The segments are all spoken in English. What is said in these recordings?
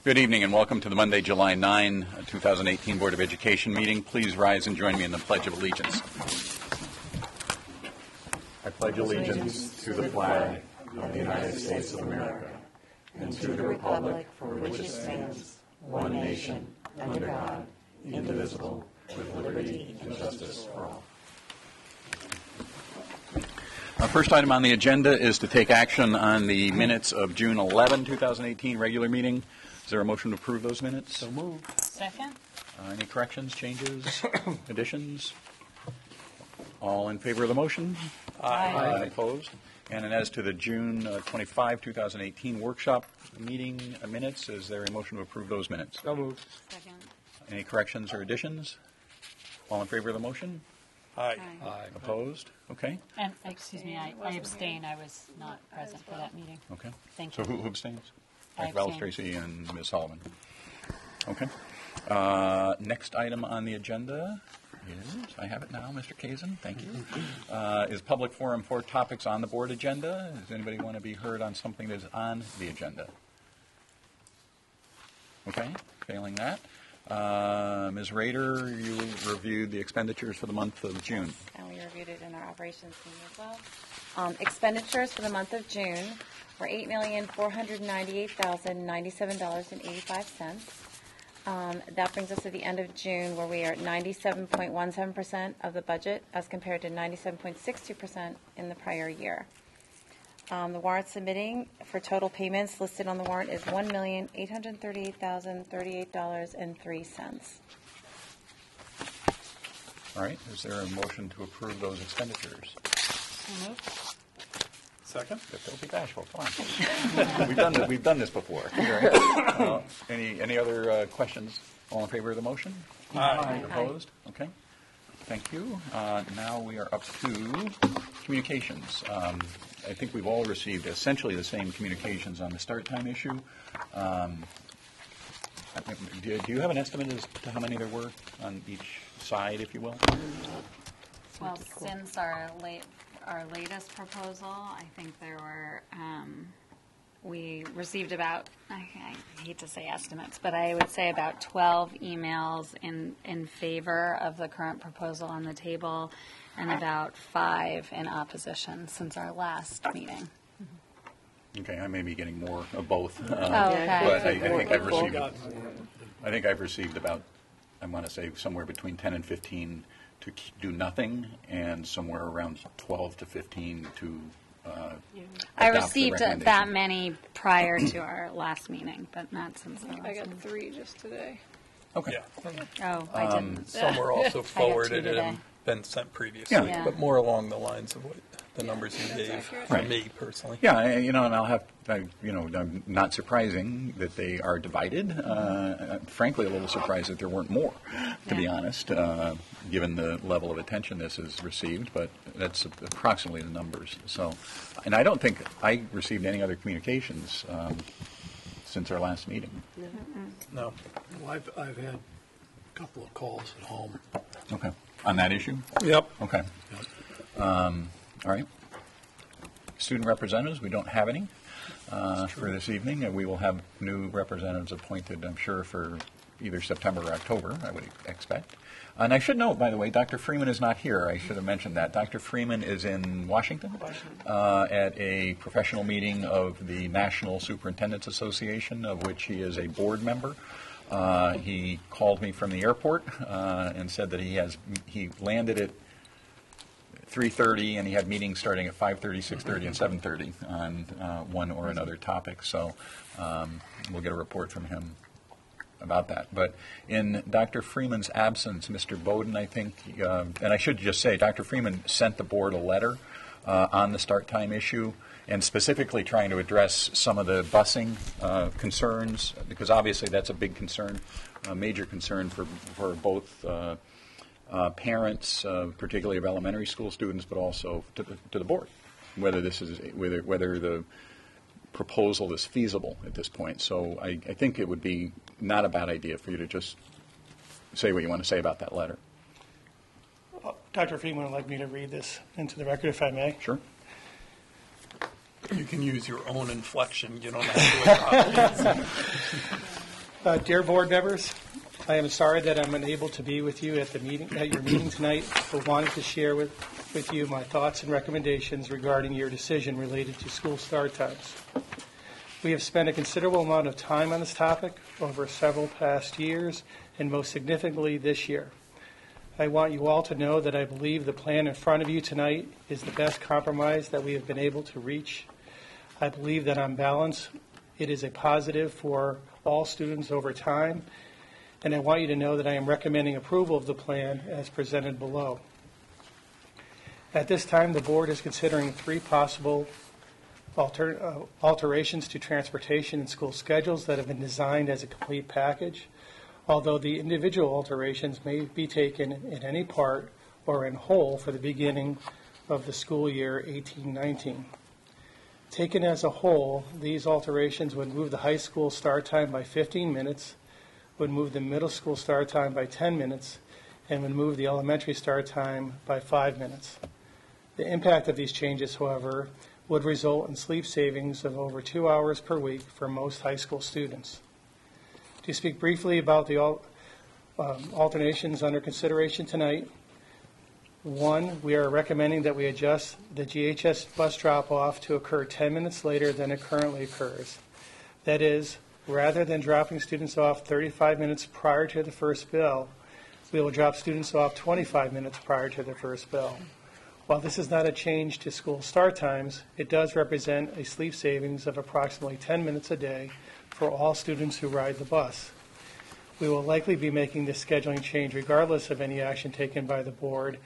Good evening and welcome to the Monday, July 9, 2018 Board of Education meeting. Please rise and join me in the Pledge of Allegiance. I pledge allegiance to the flag of the United States of America and to the republic for which it stands, one nation, under God, indivisible, with liberty and justice for all. Our first item on the agenda is to take action on the minutes of June 11, 2018 regular meeting. Is there a motion to approve those minutes? So moved. Second. Any corrections, changes, additions? All in favor of the motion? Aye. Opposed? And as to the June 25, 2018 workshop meeting minutes, is there a motion to approve those minutes? So moved. Second. Any corrections or additions? All in favor of the motion? Aye. Aye. Opposed? Okay. And, excuse me, I abstain. I was not present for that meeting. Okay. Thank So you. who abstains? I Val abstain. Tracy and Ms. Sullivan. Okay. Next item on the agenda is, I have it now, Mr. Kazin, thank you, is public forum for topics on the board agenda. Does anybody want to be heard on something that is on the agenda? Okay, failing that. Ms. Rader, you reviewed the expenditures for the month of June. And we reviewed it in our operations meeting as well. Expenditures for the month of June were $8,498,097.85. That brings us to the end of June, where we are at 97.17% of the budget, as compared to 97.62% in the prior year. The warrant submitting for total payments listed on the warrant is $1,838,038.03. All right, is there a motion to approve those expenditures? So moved. Second. Don't be bashful, come on. We've done this before. Any other questions? All in favor of the motion? Aye. Opposed? Okay. Thank you. Now we are up to communications. I think we've all received essentially the same communications on the start time issue. Do you have an estimate as to how many there were on each side, if you will? Well, since our latest proposal, I think there were, we received about, I hate to say estimates, but I would say about 12 emails in favor of the current proposal on the table, and about 5 in opposition since our last meeting. Okay, I may be getting more of both. Okay. But I think I've received about, I want to say somewhere between 10 and 15 to do nothing, and somewhere around 12 to 15 to I adopt the received that recommendation. many prior to our last meeting, but not since our I last got meeting. 3 just today. Okay. Yeah. Oh, I didn't. Some were also forwarded today. and been sent previously, Yeah. but more along the lines of what the numbers you gave accurate. for Right. me personally. Yeah, and not surprising that they are divided. Frankly, a little surprised that there weren't more, to be honest, given the level of attention this has received, but that's approximately the numbers. So, and I don't think I received any other communications since our last meeting. No. Well, I've had a couple of calls at home. Okay. On that issue? Yep. Okay. All right. Student representatives, we don't have any for this evening. We will have new representatives appointed, I'm sure, for either September or October, I would expect. And I should note, by the way, Dr. Freeman is not here. I should have mentioned that. Dr. Freeman is in Washington at a professional meeting of the National Superintendents Association, of which he is a board member. He called me from the airport and said that he landed at 3:30 and he had meetings starting at 5:30, 6:30, and 7:30 on one or another topic. So we'll get a report from him about that. But in Dr. Freeman's absence, Mr. Bowden, I think, and I should just say, Dr. Freeman sent the board a letter on the start time issue, and specifically trying to address some of the busing concerns, because obviously that's a big concern, a major concern for both parents, particularly of elementary school students, but also to the board, whether the proposal is feasible at this point. So I think it would be not a bad idea for you to just say what you want to say about that letter. Dr. Freeman would like me to read this into the record, if I may. Sure. You can use your own inflection. You don't have to adopt it. Dear board members, I am sorry that I'm unable to be with you at your meeting tonight, but wanted to share with you my thoughts and recommendations regarding your decision related to school start times. We have spent a considerable amount of time on this topic over several past years, and most significantly this year. I want you all to know that I believe the plan in front of you tonight is the best compromise that we have been able to reach. I believe that on balance, it is a positive for all students over time, and I want you to know that I am recommending approval of the plan as presented below. At this time, the board is considering 3 possible alterations to transportation and school schedules that have been designed as a complete package, although the individual alterations may be taken in any part or in whole for the beginning of the school year 18-19. Taken as a whole, these alterations would move the high school start time by 15 minutes, would move the middle school start time by 10 minutes, and would move the elementary start time by 5 minutes. The impact of these changes, however, would result in sleep savings of over 2 hours per week for most high school students. To speak briefly about the alternations under consideration tonight, 1, we are recommending that we adjust the GHS bus drop-off to occur 10 minutes later than it currently occurs. That is, rather than dropping students off 35 minutes prior to the first bell, we will drop students off 25 minutes prior to the first bell. While this is not a change to school start times, it does represent a sleep savings of approximately 10 minutes a day for all students who ride the bus. We will likely be making this scheduling change regardless of any action taken by the board,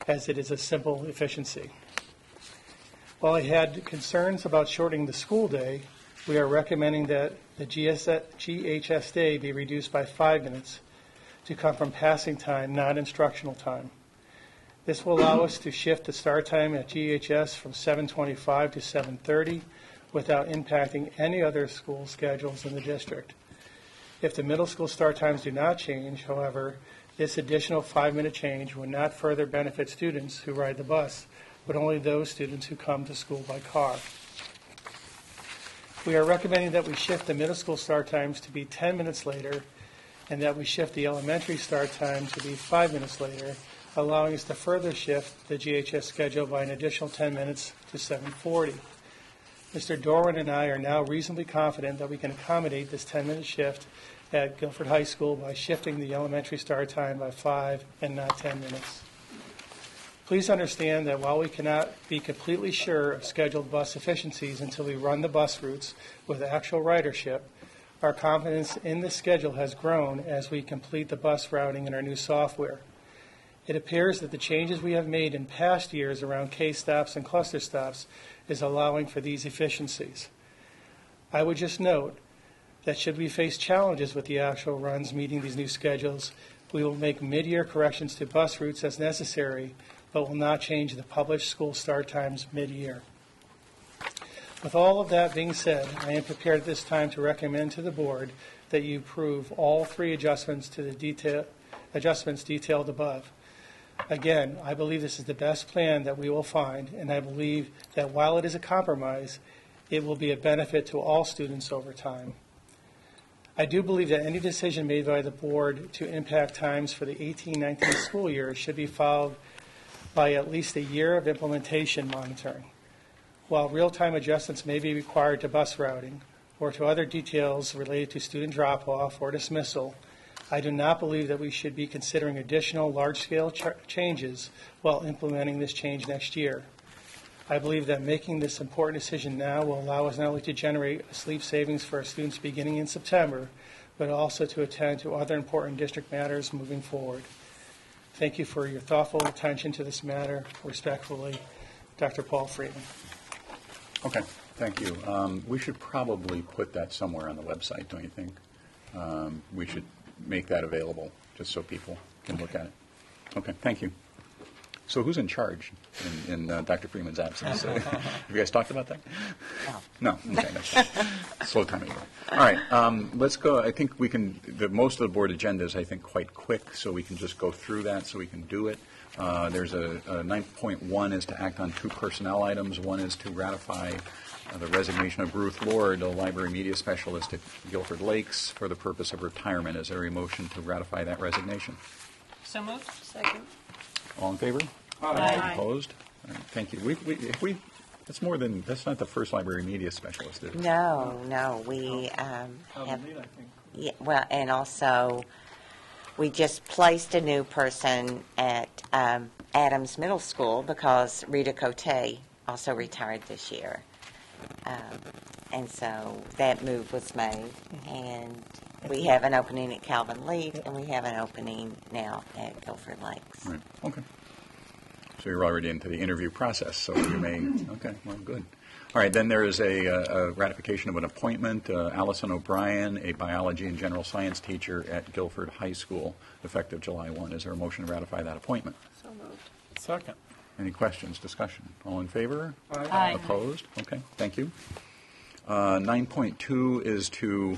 as it is a simple efficiency. While I had concerns about shortening the school day, we are recommending that the GHS day be reduced by 5 minutes to come from passing time, not instructional time. This will allow us to shift the start time at GHS from 7:25 to 7:30 without impacting any other school schedules in the district. If the middle school start times do not change, however, this additional 5-minute change would not further benefit students who ride the bus, but only those students who come to school by car. We are recommending that we shift the middle school start times to be 10 minutes later and that we shift the elementary start time to be 5 minutes later, allowing us to further shift the GHS schedule by an additional 10 minutes to 7:40. Mr. Dorwin and I are now reasonably confident that we can accommodate this 10-minute shift at Guilford High School by shifting the elementary start time by 5 and not 10 minutes. Please understand that while we cannot be completely sure of scheduled bus efficiencies until we run the bus routes with actual ridership, our confidence in this schedule has grown as we complete the bus routing in our new software. It appears that the changes we have made in past years around K-stops and cluster stops is allowing for these efficiencies. I would just note that should we face challenges with the actual runs meeting these new schedules, we will make mid-year corrections to bus routes as necessary, but will not change the published school start times mid-year. With all of that being said, I am prepared at this time to recommend to the board that you approve all 3 adjustments to the adjustments detailed above. Again, I believe this is the best plan that we will find, and I believe that while it is a compromise, it will be a benefit to all students over time. I do believe that any decision made by the board to impact times for the 18-19 school year should be followed by at least a year of implementation monitoring. While real-time adjustments may be required to bus routing or to other details related to student drop-off or dismissal, I do not believe that we should be considering additional large-scale changes while implementing this change next year. I believe that making this important decision now will allow us not only to generate a sleep savings for our students beginning in September, but also to attend to other important district matters moving forward. Thank you for your thoughtful attention to this matter. Respectfully, Dr. Paul Freeman. Okay, thank you. We should probably put that somewhere on the website, don't you think? We should make that available just so people can look at it. Okay, thank you. So who's in charge in Dr. Freeman's absence? Have you guys talked about that? No. Okay, that's fine. Slow time anyway. All right, let's go. I think we can, most of the board agenda is, I think, quite quick, so we can just go through that so we can do it. There's a 9.1 is to act on 2 personnel items. One is to ratify the resignation of Ruth Lord, a library media specialist at Guilford Lakes, for the purpose of retirement. Is there a motion to ratify that resignation? So moved. Second. All in favor? Aye. Opposed? All right, thank you. That's that's not the first library media specialist, is it? No, we have, yeah, well, and also, we just placed a new person at Adams Middle School because Rita Cote also retired this year. And so that move was made, and we have an opening at Calvin Leet, and we have an opening now at Guilford Lakes. Right, okay. So you're already into the interview process, so you may, okay, well, good. All right, then there is a ratification of an appointment, Allison O'Brien, a biology and general science teacher at Guilford High School, effective July 1. Is there a motion to ratify that appointment? So moved. Second. Any questions, discussion? All in favor? Aye. Opposed? Okay, thank you. 9.2 is to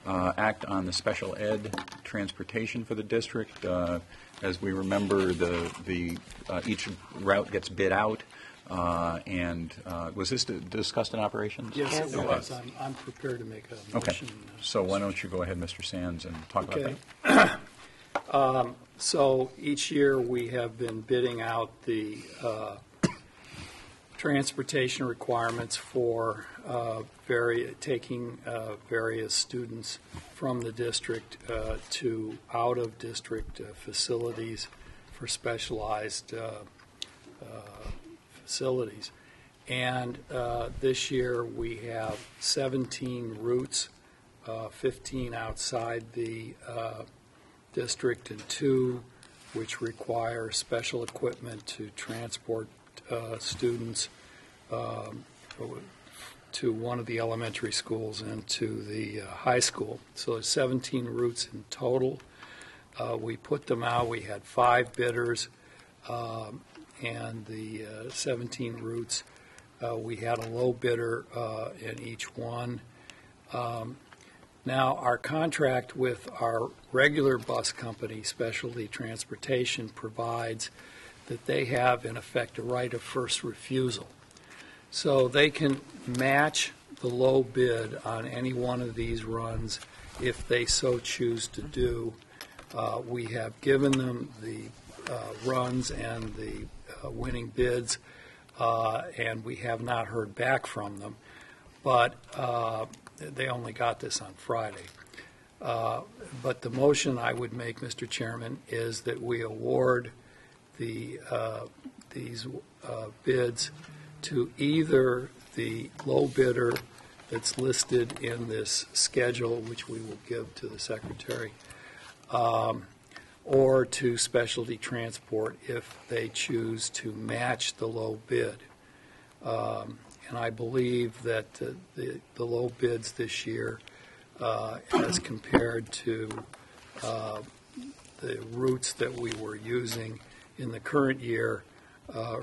act on the special ed transportation for the district. As we remember, each route gets bid out, and was this discussed in operations? Yes, it it was. was. I'm prepared to make a Okay, motion. so why don't you go ahead, Mr. Sands, and talk about Okay. that? So each year, we have been bidding out the transportation requirements for taking various students from the district to out-of-district facilities for specialized facilities. And this year, we have 17 routes, 15 outside the district, and 2 which require special equipment to transport students to one of the elementary schools and to the high school. So there's 17 routes in total. We put them out. We had 5 bidders, and the 17 routes, we had a low bidder in each one. Now, our contract with our regular bus company, Specialty Transportation, provides that they have, in effect, a right of first refusal. So they can match the low bid on any one of these runs if they so choose to do. We have given them the runs and the winning bids, and we have not heard back from them. But they only got this on Friday. But the motion I would make, Mr. Chairman, is that we award these bids to either the low bidder that's listed in this schedule, which we will give to the Secretary, or to Specialty Transport if they choose to match the low bid. And I believe that the low bids this year, as compared to the routes that we were using in the current year,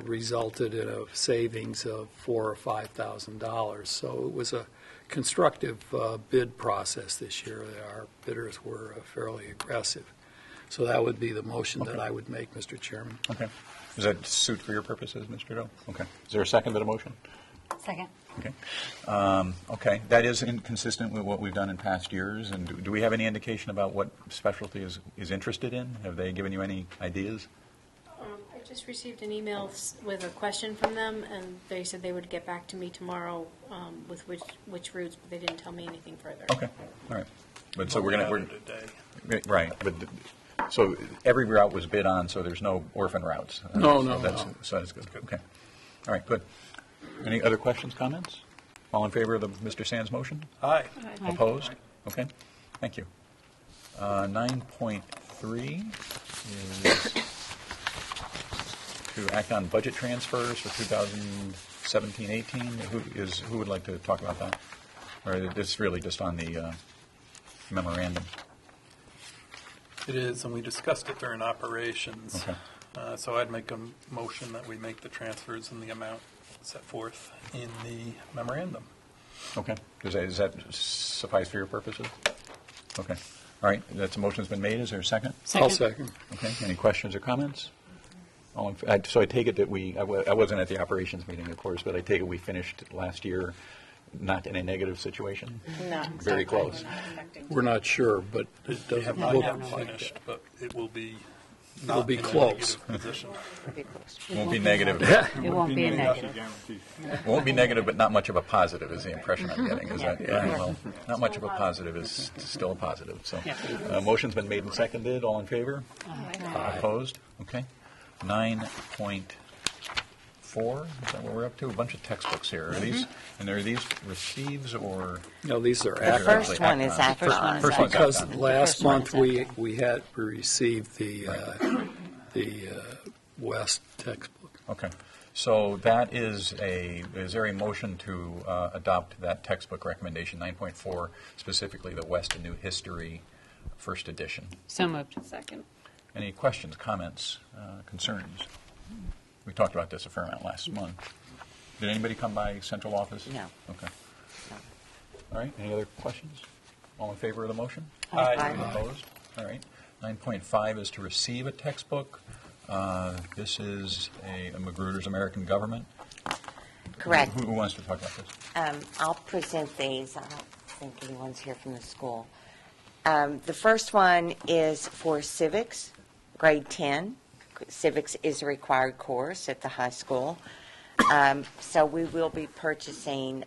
resulted in a savings of $4,000 or $5,000. So it was a constructive bid process this year. Our bidders were fairly aggressive. So that would be the motion that I would make, Mr. Chairman. Okay. Does that suit for your purposes, Mr. Doe? Okay. Is there a second to the motion? Second. Okay. Okay. That is inconsistent with what we've done in past years. And do we have any indication about what Specialty is interested in? Have they given you any ideas? I just received an email with a question from them, and they said they would get back to me tomorrow with which routes, but they didn't tell me anything further. Okay. All right. But so we're going Today. right. But so every route was bid on, so there's no orphan routes. No. So that's good. Okay. All right. Good. Any other questions, comments? All in favor of Mr. Sands' motion? Aye. Opposed? Okay, thank you. 9.3 is to act on budget transfers for 2017-18. Who would like to talk about that? Or it's really just on the memorandum? It is, and we discussed it during operations. Okay. So I'd make a motion that we make the transfers in the amount set forth in the memorandum. Okay. Does that suffice for your purposes? Okay. All right. That's a motion's been made. Is there a second? I'll second. Okay. Any questions or comments? So I take it that I wasn't at the operations meeting, of course, but I take it we finished last year not in a negative situation? No. Very close. We're not sure, but it They doesn't have not look yet like finished, it. but it will be It'll not be in a close. negative position. Won't be negative. It won't be a negative. Won't be negative, but not much of a positive is the impression I'm getting. Is that, yeah, well, not much of a positive is still a positive. So, motion's been made and seconded. All in favor? Opposed? Okay. 9.4, is that what we're up to? A bunch of textbooks here. Are these, and are these receives or? No, these are The active. first one is First Akron. First one's Because Akron. last first one month, is we received the West textbook. Okay. So that is there a motion to adopt that textbook recommendation, 9.4, specifically the West and New History first edition? So moved. Second. Any questions, comments, concerns? We talked about this a fair amount last month. Did anybody come by central office? No. Okay. All right, any other questions? All in favor of the motion? Aye. Opposed? All right. 9.5 is to receive a textbook. This is a Magruder's American Government. Correct. Who wants to talk about this? I'll present these. I don't think anyone's here from the school. The first one is for civics, grade 10. Civics is a required course at the high school. So we will be purchasing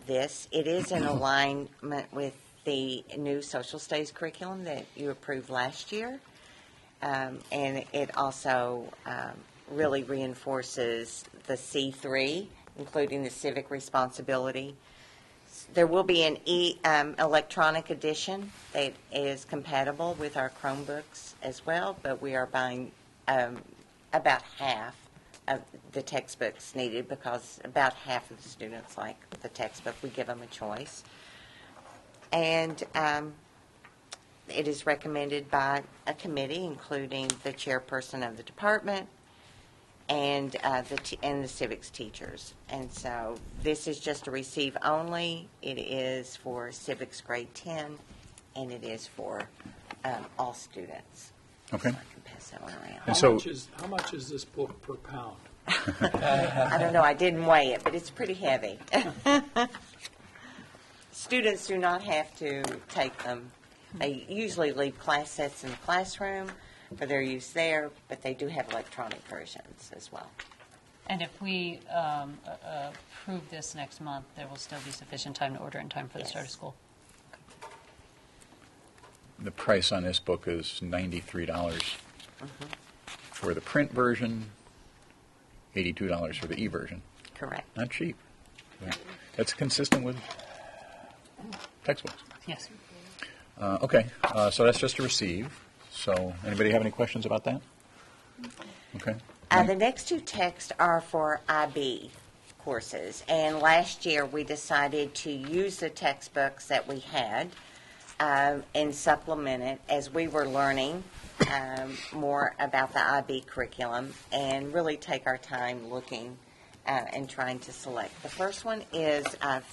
this. It is in alignment with the new social studies curriculum that you approved last year. And it also really reinforces the C3, including the civic responsibility. There will be an electronic edition that is compatible with our Chromebooks as well, but we are buying about half of the textbooks needed because about half of the students like the textbook. We give them a choice. And it is recommended by a committee, including the chairperson of the department and the civics teachers. And so this is just a receive only. It is for civics grade 10, and it is for all students. Okay. So I can pass that one around. And so, How much is this book per pound? I don't know, I didn't weigh it, but it's pretty heavy. Students do not have to take them. They usually leave class sets in the classroom for their use there, but they do have electronic versions as well. And if we approve this next month, there will still be sufficient time to order in time for the start of Yes. school? the price on this book is $93 for the print version, $82 for the e-version. Correct. Not cheap. Yeah. That's consistent with textbooks. Yes. Okay, so that's just to receive. So anybody have any questions about that? Okay. The next two texts are for IB courses, and last year we decided to use the textbooks that we had and supplement it as we were learning more about the IB curriculum and really take our time looking and trying to select. The first one is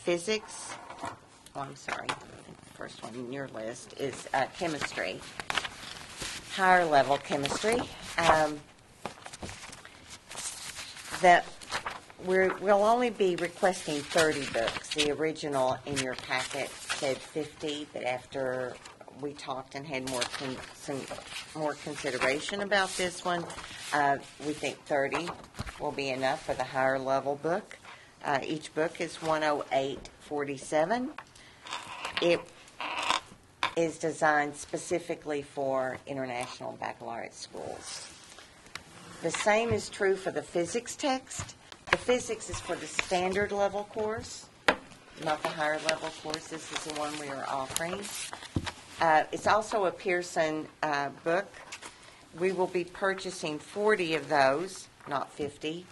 physics. Oh, I'm sorry. I think the first one in your list is chemistry, higher level chemistry. We'll only be requesting 30 books. The original in your packet said 50, but after we talked and had some more consideration about this one, we think 30 will be enough for the higher level book. Each book is $108.47. It is designed specifically for international baccalaureate schools. The same is true for the physics text. The physics is for the standard level course, not the higher level course. This is the one we are offering. It's also a Pearson book. We will be purchasing 40 of those, not 50.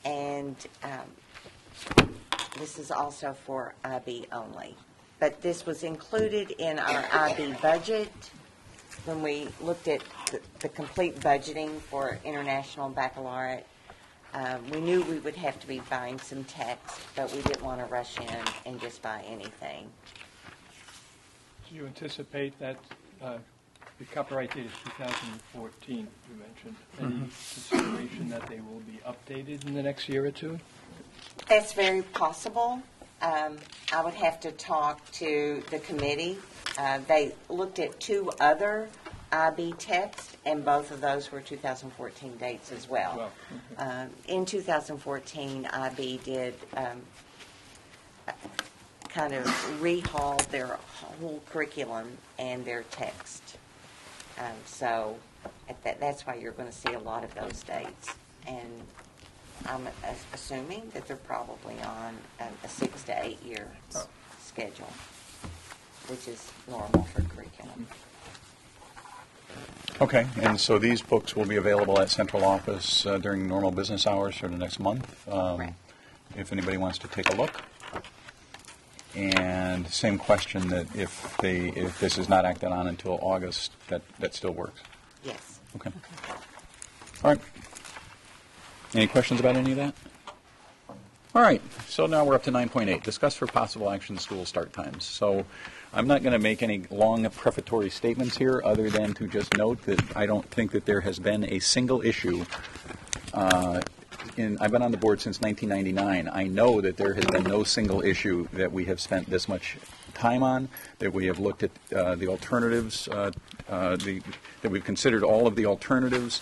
And this is also for IB only. But this was included in our IB budget. When we looked at the complete budgeting for international baccalaureate, we knew we would have to be buying some text, but we didn't want to rush in and just buy anything. Do you anticipate that the copyright date is 2014, you mentioned? Any consideration that they will be updated in the next year or two? That's very possible. I would have to talk to the committee. They looked at 2 other IB texts, and both of those were 2014 dates as well. In 2014, IB did kind of rehaul their whole curriculum and their text. So that's why you're going to see a lot of those dates. And I'm assuming that they're probably on a 6 to 8 year schedule, which is normal for curriculum. Okay, and so these books will be available at central office during normal business hours for the next month. Right. If anybody wants to take a look. And same question, that if this is not acted on until August, that still works. Yes. Okay. All right. Any questions about any of that? All right, so now we're up to 9.8, discuss for possible action school start times. So I'm not going to make any long prefatory statements here other than to just note that I don't think that there has been a single issue. I've been on the board since 1999. I know that there has been no single issue that we have spent this much time on, that we have looked at the alternatives, that we've considered all of the alternatives.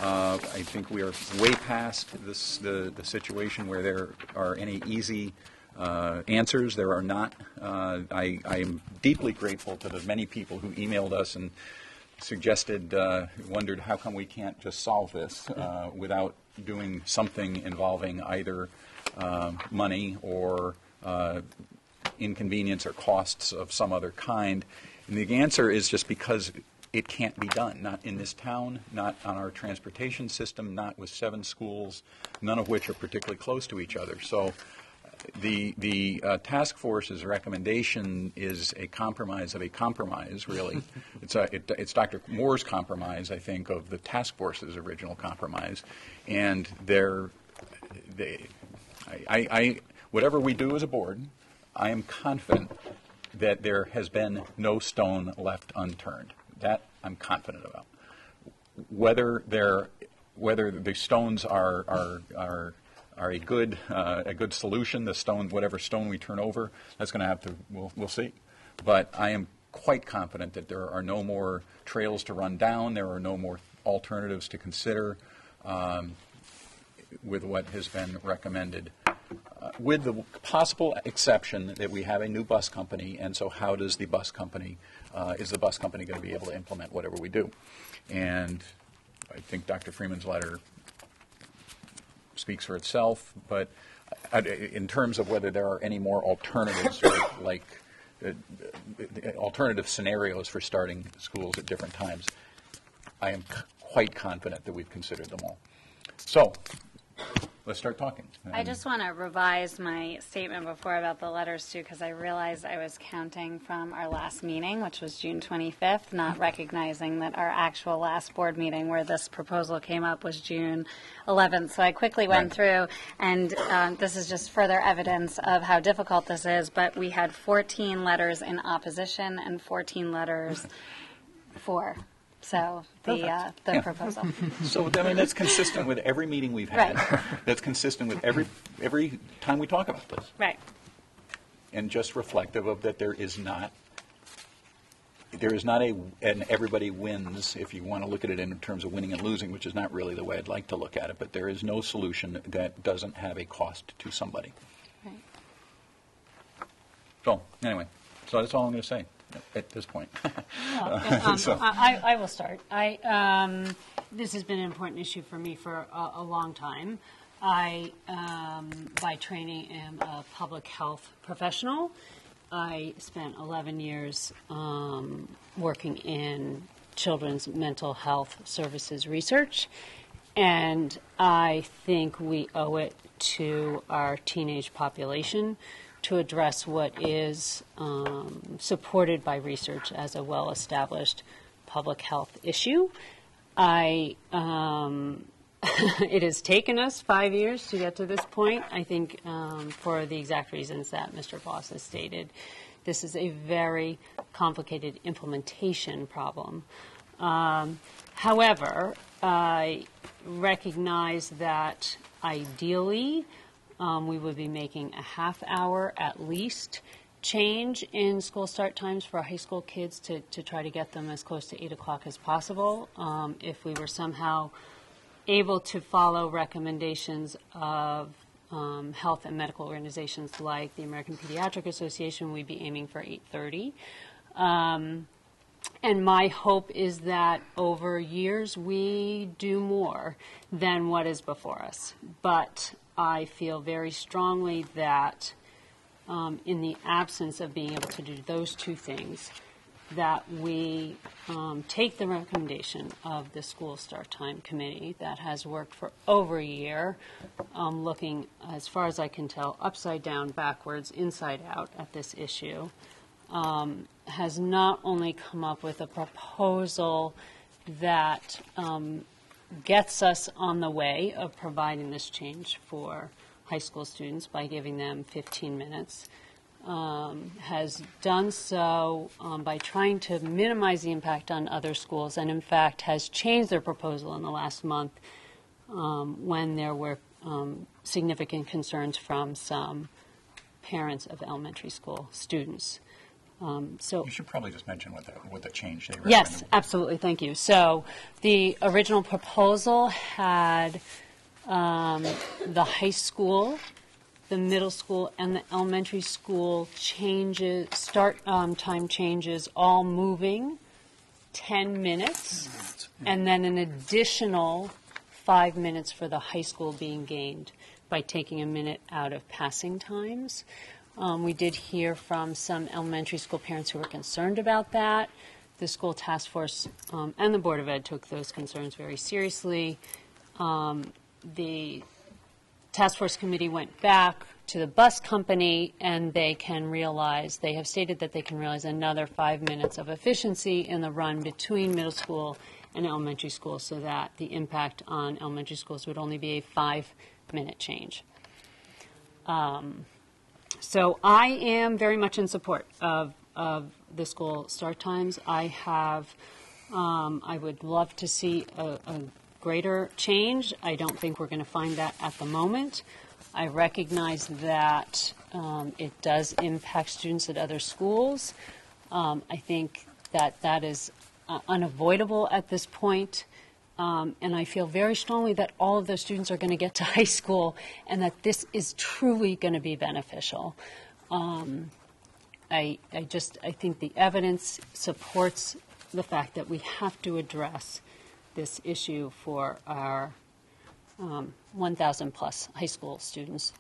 I think we are way past the situation where there are any easy answers. There are not. I am deeply grateful to the many people who emailed us and suggested, wondered how come we can't just solve this without doing something involving either money or inconvenience or costs of some other kind. And the answer is just because it can't be done, not in this town, not on our transportation system, not with 7 schools, none of which are particularly close to each other. So the task force's recommendation is a compromise of a compromise, really. It's Dr. Moore's compromise, I think, of the task force's original compromise. And whatever we do as a board, I am confident that there has been no stone left unturned. That I'm confident about. Whether the stones are a good solution, whatever stone we turn over, that's going to have to we'll see. But I am quite confident that there are no more trails to run down. There are no more alternatives to consider with what has been recommended. With the possible exception that we have a new bus company, and so how does the bus company, is the bus company going to be able to implement whatever we do? And I think Dr. Freeman's letter speaks for itself, but in terms of whether there are any more alternatives, like alternative scenarios for starting schools at different times, I am quite confident that we've considered them all. So let's start talking. I just want to revise my statement before about the letters too, because I realized I was counting from our last meeting, which was June 25th, not recognizing that our actual last board meeting where this proposal came up was June 11th. So I quickly went through, and this is just further evidence of how difficult this is, but we had 14 letters in opposition and 14 letters for. So the proposal. So I mean that's consistent with every meeting we've had. Right. That's consistent with every time we talk about this. Right. And just reflective of that there is not an everybody wins, if you want to look at it in terms of winning and losing, which is not really the way I'd like to look at it, but there is no solution that doesn't have a cost to somebody. Right. So anyway, so that's all I'm going to say at this point. I will start. This has been an important issue for me for a long time. I, by training, am a public health professional. I spent 11 years working in children's mental health services research, and I think we owe it to our teenage population to address what is supported by research as a well-established public health issue. It has taken us 5 years to get to this point, I think, for the exact reasons that Mr. Voss has stated. This is a very complicated implementation problem. However, I recognize that ideally we would be making a half hour at least change in school start times for high school kids to try to get them as close to 8 o'clock as possible. If we were somehow able to follow recommendations of health and medical organizations like the American Pediatric Association, we'd be aiming for 8:30. And my hope is that over years we do more than what is before us. But I feel very strongly that in the absence of being able to do those two things, that we take the recommendation of the School Start Time Committee that has worked for over a year, looking, as far as I can tell, upside down, backwards, inside out at this issue, has not only come up with a proposal that gets us on the way of providing this change for high school students by giving them 15 minutes, has done so by trying to minimize the impact on other schools, and in fact has changed their proposal in the last month when there were significant concerns from some parents of elementary school students. So You should probably just mention what the change they recommended. yes, absolutely, thank you. So the original proposal had the high school, the middle school, and the elementary school start time changes all moving 10 minutes, and then an additional 5 minutes for the high school being gained by taking a minute out of passing times. We did hear from some elementary school parents who were concerned about that. The school task force and the Board of Ed took those concerns very seriously. The task force committee went back to the bus company, and they have stated that they can realize another 5 minutes of efficiency in the run between middle school and elementary school, so that the impact on elementary schools would only be a 5-minute change. So I am very much in support of the school start times. I would love to see a greater change. I don't think we're going to find that at the moment. I recognize that it does impact students at other schools. I think that is unavoidable at this point. And I feel very strongly that all of those students are going to get to high school, and that this is truly going to be beneficial. I think the evidence supports the fact that we have to address this issue for our 1,000 plus high school students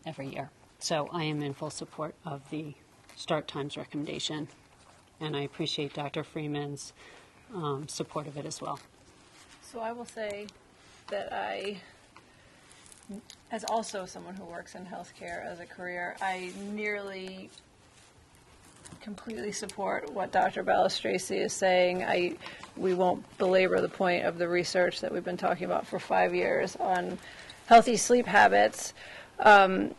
every year. So I am in full support of the start times recommendation, and I appreciate Dr. Freeman's support of it as well. So I will say that as also someone who works in healthcare as a career, I nearly completely support what Dr. Balistraci is saying. We won't belabor the point of the research that we've been talking about for 5 years on healthy sleep habits. I'm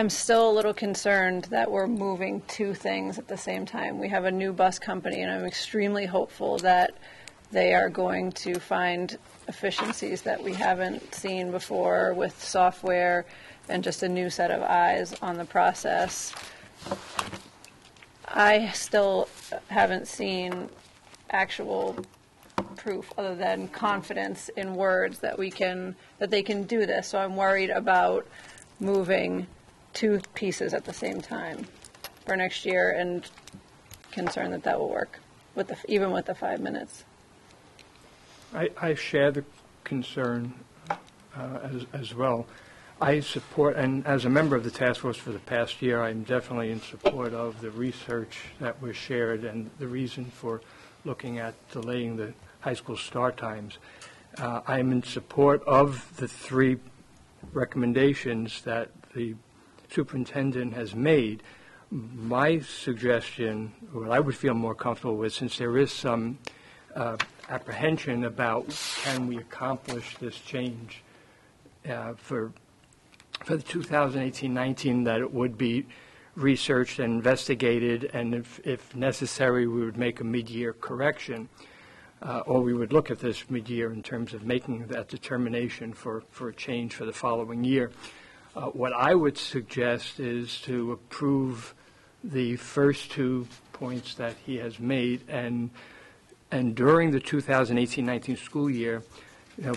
still a little concerned that we're moving two things at the same time. We have a new bus company, and I'm extremely hopeful that they are going to find efficiencies that we haven't seen before with software and just a new set of eyes on the process. I still haven't seen actual proof other than confidence in words that they can do this. So I'm worried about moving two pieces at the same time for next year, and concerned that will work even with the 5 minutes. I share the concern as well. I support, and as a member of the task force for the past year, I'm definitely in support of the research that was shared and the reason for looking at delaying the high school start times. I'm in support of the 3 recommendations that the superintendent has made. My suggestion, what I would feel more comfortable with, since there is some apprehension about can we accomplish this change for the 2018-19, that it would be researched and investigated, and if necessary we would make a mid-year correction. or we would look at this mid-year in terms of making that determination for a change for the following year. What I would suggest is to approve the first 2 points that he has made, and during the 2018-19 school year,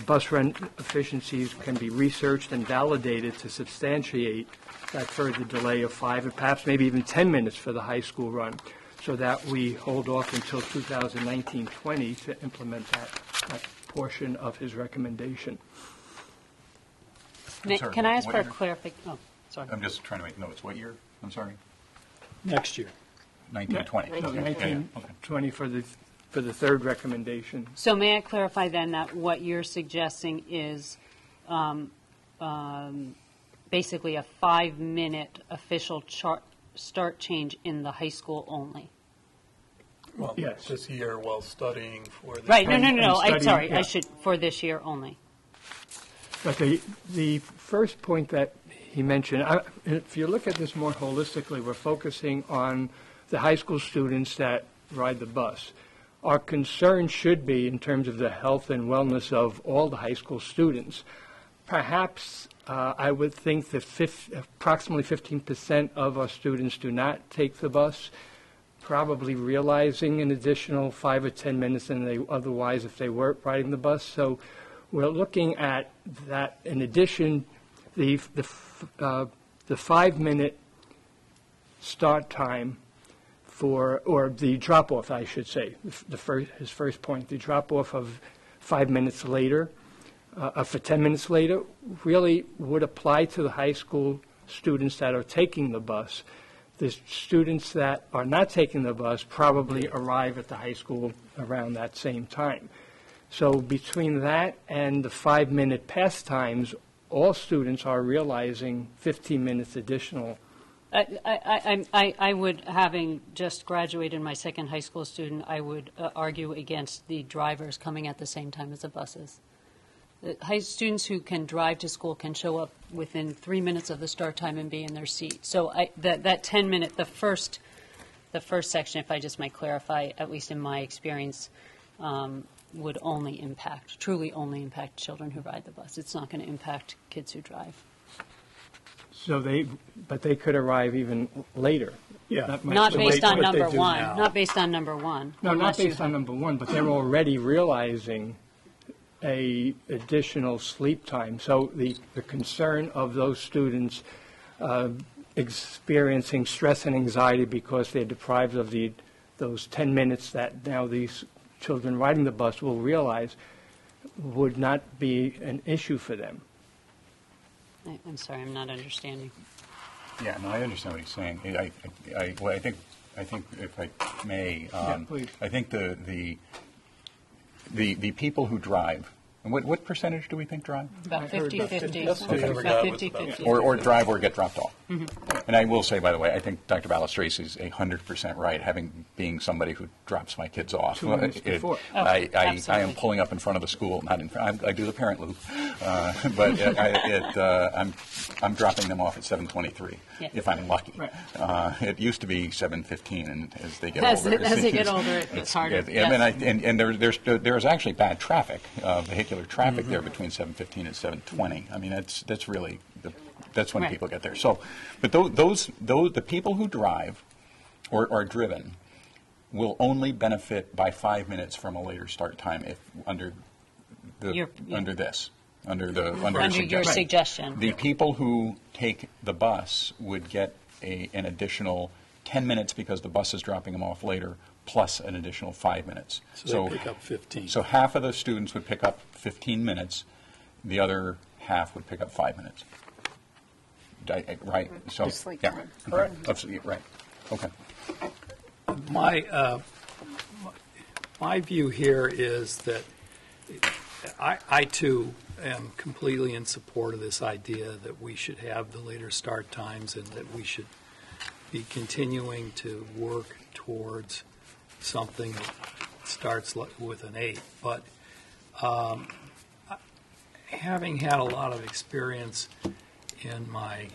bus run efficiencies can be researched and validated to substantiate that further delay of 5 and perhaps maybe even 10 minutes for the high school run, so that we hold off until 2019-20 to implement that portion of his recommendation. sorry, Can I ask what for a year? clarification? Oh, sorry. I'm just trying to make notes. What year? I'm sorry. Next year. 1920. Okay. Yeah, yeah. Okay. 1920 for the third recommendation. So may I clarify then that what you're suggesting is basically a 5-minute official start change in the high school only? Well, Yes. this year while studying for the. Right, no, And I'm studying, sorry, yeah. I should, for this year only. But the first point that he mentioned, if you look at this more holistically, we're focusing on the high school students that ride the bus. Our concern should be in terms of the health and wellness of all the high school students. Perhaps I would think that approximately 15% of our students do not take the bus, probably realizing an additional 5 or 10 minutes than they otherwise if they weren't riding the bus. So we're looking at that. In addition, the 5-minute start time or the drop-off, I should say, his first point, the drop-off of 5 minutes later, for 10 minutes later, really would apply to the high school students that are taking the bus. The students that are not taking the bus probably arrive at the high school around that same time. So between that and the 5-minute pastimes, all students are realizing 15 minutes additional. I would, having just graduated my second high school student, I would argue against the drivers coming at the same time as the buses. The high students who can drive to school can show up within 3 minutes of the start time and be in their seat. So that 10-minute, the first section, if I just might clarify, at least in my experience, would truly only impact children who ride the bus. It's not going to impact kids who drive. So but they could arrive even later. Yeah. Not based on what they number do one. now. Not based on number one. No, not unless you based on number one, but they're already realizing a additional sleep time. So the concern of those students experiencing stress and anxiety because they're deprived of those 10 minutes that now these children riding the bus will realize would not be an issue for them. I'm sorry, I'm not understanding. Yeah, no, I understand what he's saying. I think if I may, please. I think the people who drive, and what percentage do we think drive? About 50-50. That's what I ever got was about 50-50. Or drive or get dropped off. And I will say, by the way, I think Dr. Balistrace is 100% right, being somebody who drops my kids off. 2 minutes before. I am absolutely. pulling up in front of the school, not in front. I do the parent loop, but I'm dropping them off at 7:23 Yeah. if I'm lucky. Right. It used to be 7:15, and as they get As older, they get older, it's harder. and there's actually bad traffic, vehicular traffic there between 7:15 and 7:20. I mean, that's really that's when Right. people get there. So, but the people who drive or are driven will only benefit by 5 minutes from a later start time if under Your suggestion. The people who take the bus would get an additional 10 minutes because the bus is dropping them off later, plus an additional 5 minutes. So they pick up 15. So half of the students would pick up 15 minutes, the other half would pick up 5 minutes. Right? So, yeah. Correct. Absolutely, right. Okay. My view here is that I too am completely in support of this idea that we should have the later start times and that we should be continuing to work towards something that starts with an 8. But having had a lot of experience in my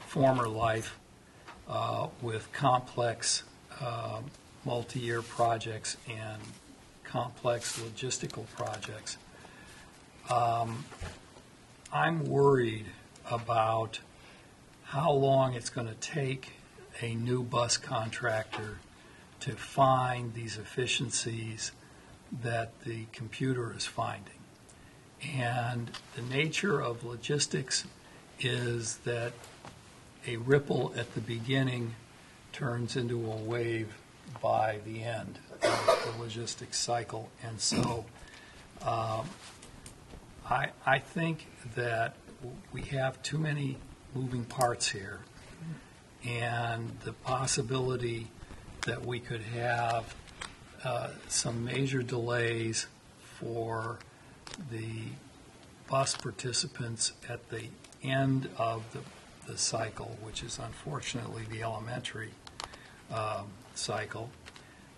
former life with complex multi-year projects and complex logistical projects. I'm worried about how long it's going to take a new bus contractor to find these efficiencies that the computer is finding. And the nature of logistics is that a ripple at the beginning turns into a wave by the end of the logistics cycle. And so I think that we have too many moving parts here, and the possibility that we could have some major delays for the bus participants at the end of the cycle, which is unfortunately the elementary cycle,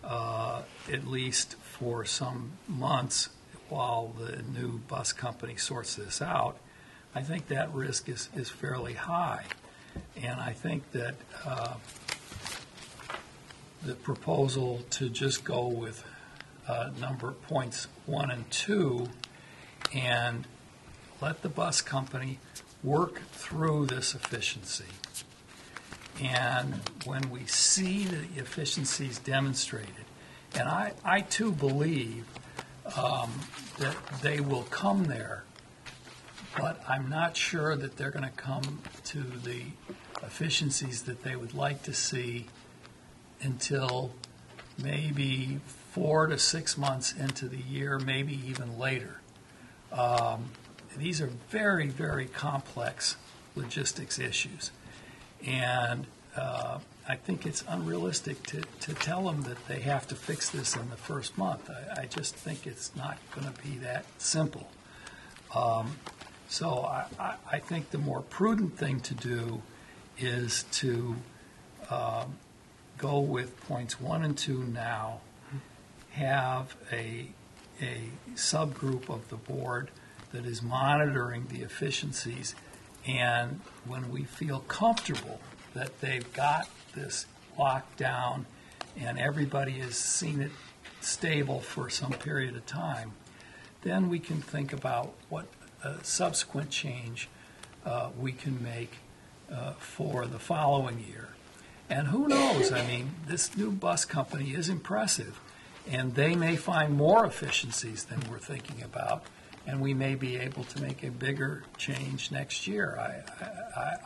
at least for some months while the new bus company sorts this out. I think that risk is fairly high. And I think that the proposal to just go with number points 1 and 2 and let the bus company work through this efficiency. And when we see the efficiencies demonstrated, and I too believe that they will come there, but I'm not sure that they're going to come to the efficiencies that they would like to see until maybe 4 to 6 months into the year, maybe even later. These are very, very complex logistics issues. And I think it's unrealistic to tell them that they have to fix this in the first month. I just think it's not going to be that simple. So I think the more prudent thing to do is to go with points 1 and 2 now, have a subgroup of the board that is monitoring the efficiencies, and when we feel comfortable that they've got this locked down and everybody has seen it stable for some period of time, then we can think about what subsequent change we can make for the following year. And who knows, I mean, this new bus company is impressive, and they may find more efficiencies than we're thinking about, and we may be able to make a bigger change next year.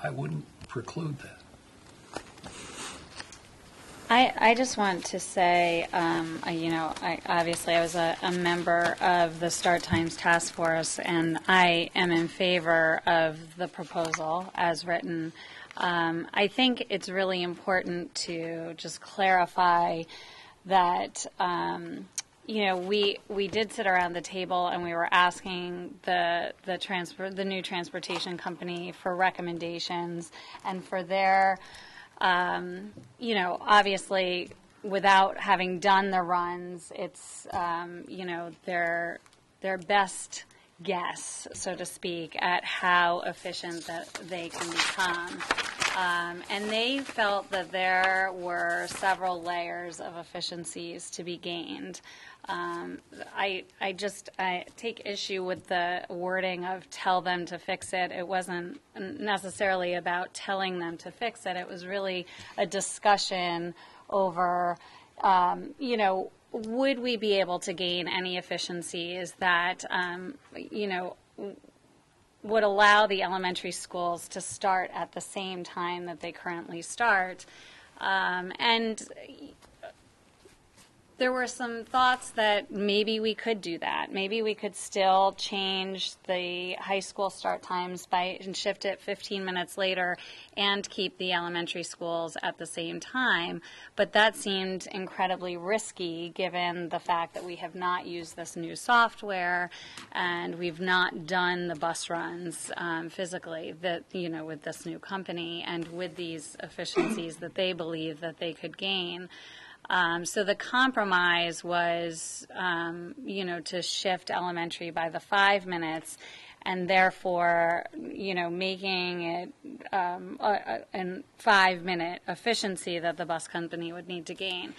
I wouldn't preclude that. I just want to say, obviously I was a member of the Start Times Task Force, and I am in favor of the proposal as written. I think it's really important to just clarify that, we did sit around the table and we were asking the new transportation company for recommendations and for their, obviously without having done the runs, it's, their best guess, so to speak, at how efficient that they can become. And they felt that there were several layers of efficiencies to be gained. I take issue with the wording of tell them to fix it. It wasn't necessarily about telling them to fix it. It was really a discussion over, would we be able to gain any efficiencies that, would allow the elementary schools to start at the same time that they currently start. And there were some thoughts that maybe we could do that. Maybe we could still change the high school start times and shift it 15 minutes later and keep the elementary schools at the same time. But that seemed incredibly risky given the fact that we have not used this new software and we've not done the bus runs physically with this new company and with these efficiencies that they believe that they could gain. So the compromise was, to shift elementary by the 5 minutes and therefore, making it a 5-minute efficiency that the bus company would need to gain.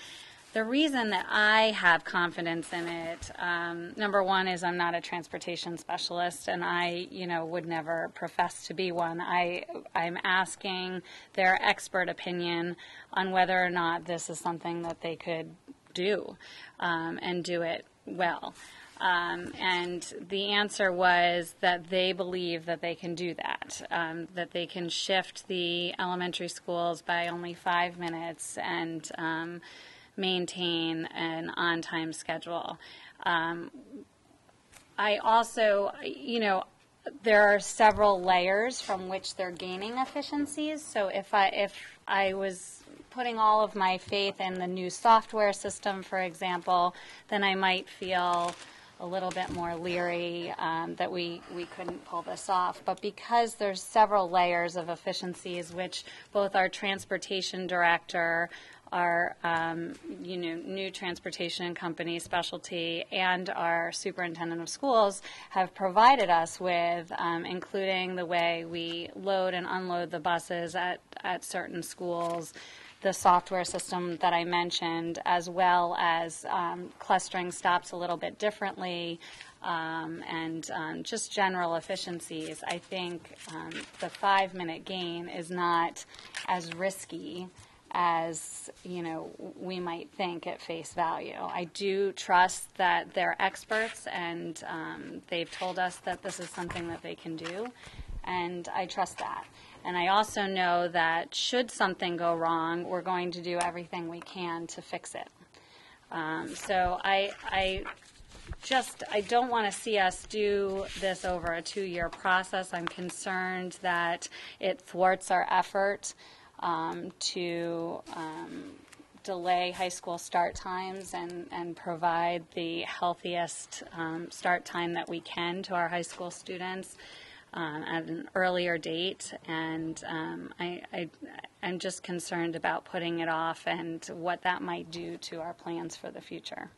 The reason that I have confidence in it, number one, is I'm not a transportation specialist, and I, would never profess to be one. I'm asking their expert opinion on whether or not this is something that they could do, and do it well. And the answer was that they believe that they can do that, that they can shift the elementary schools by only 5 minutes and maintain an on-time schedule. I also, there are several layers from which they're gaining efficiencies. So if I was putting all of my faith in the new software system, for example, then I might feel a little bit more leery that we couldn't pull this off. But because there's several layers of efficiencies, which both our transportation director, our new transportation company specialty, and our superintendent of schools have provided us with, including the way we load and unload the buses at certain schools, the software system that I mentioned, as well as clustering stops a little bit differently, and just general efficiencies. I think the 5-minute gain is not as risky as we might think at face value. I do trust that they're experts, and they've told us that this is something that they can do, and I trust that. And I also know that should something go wrong, we're going to do everything we can to fix it. So I don't want to see us do this over a 2-year process. I'm concerned that it thwarts our effort to delay high school start times and provide the healthiest start time that we can to our high school students at an earlier date. And I'm just concerned about putting it off and what that might do to our plans for the future.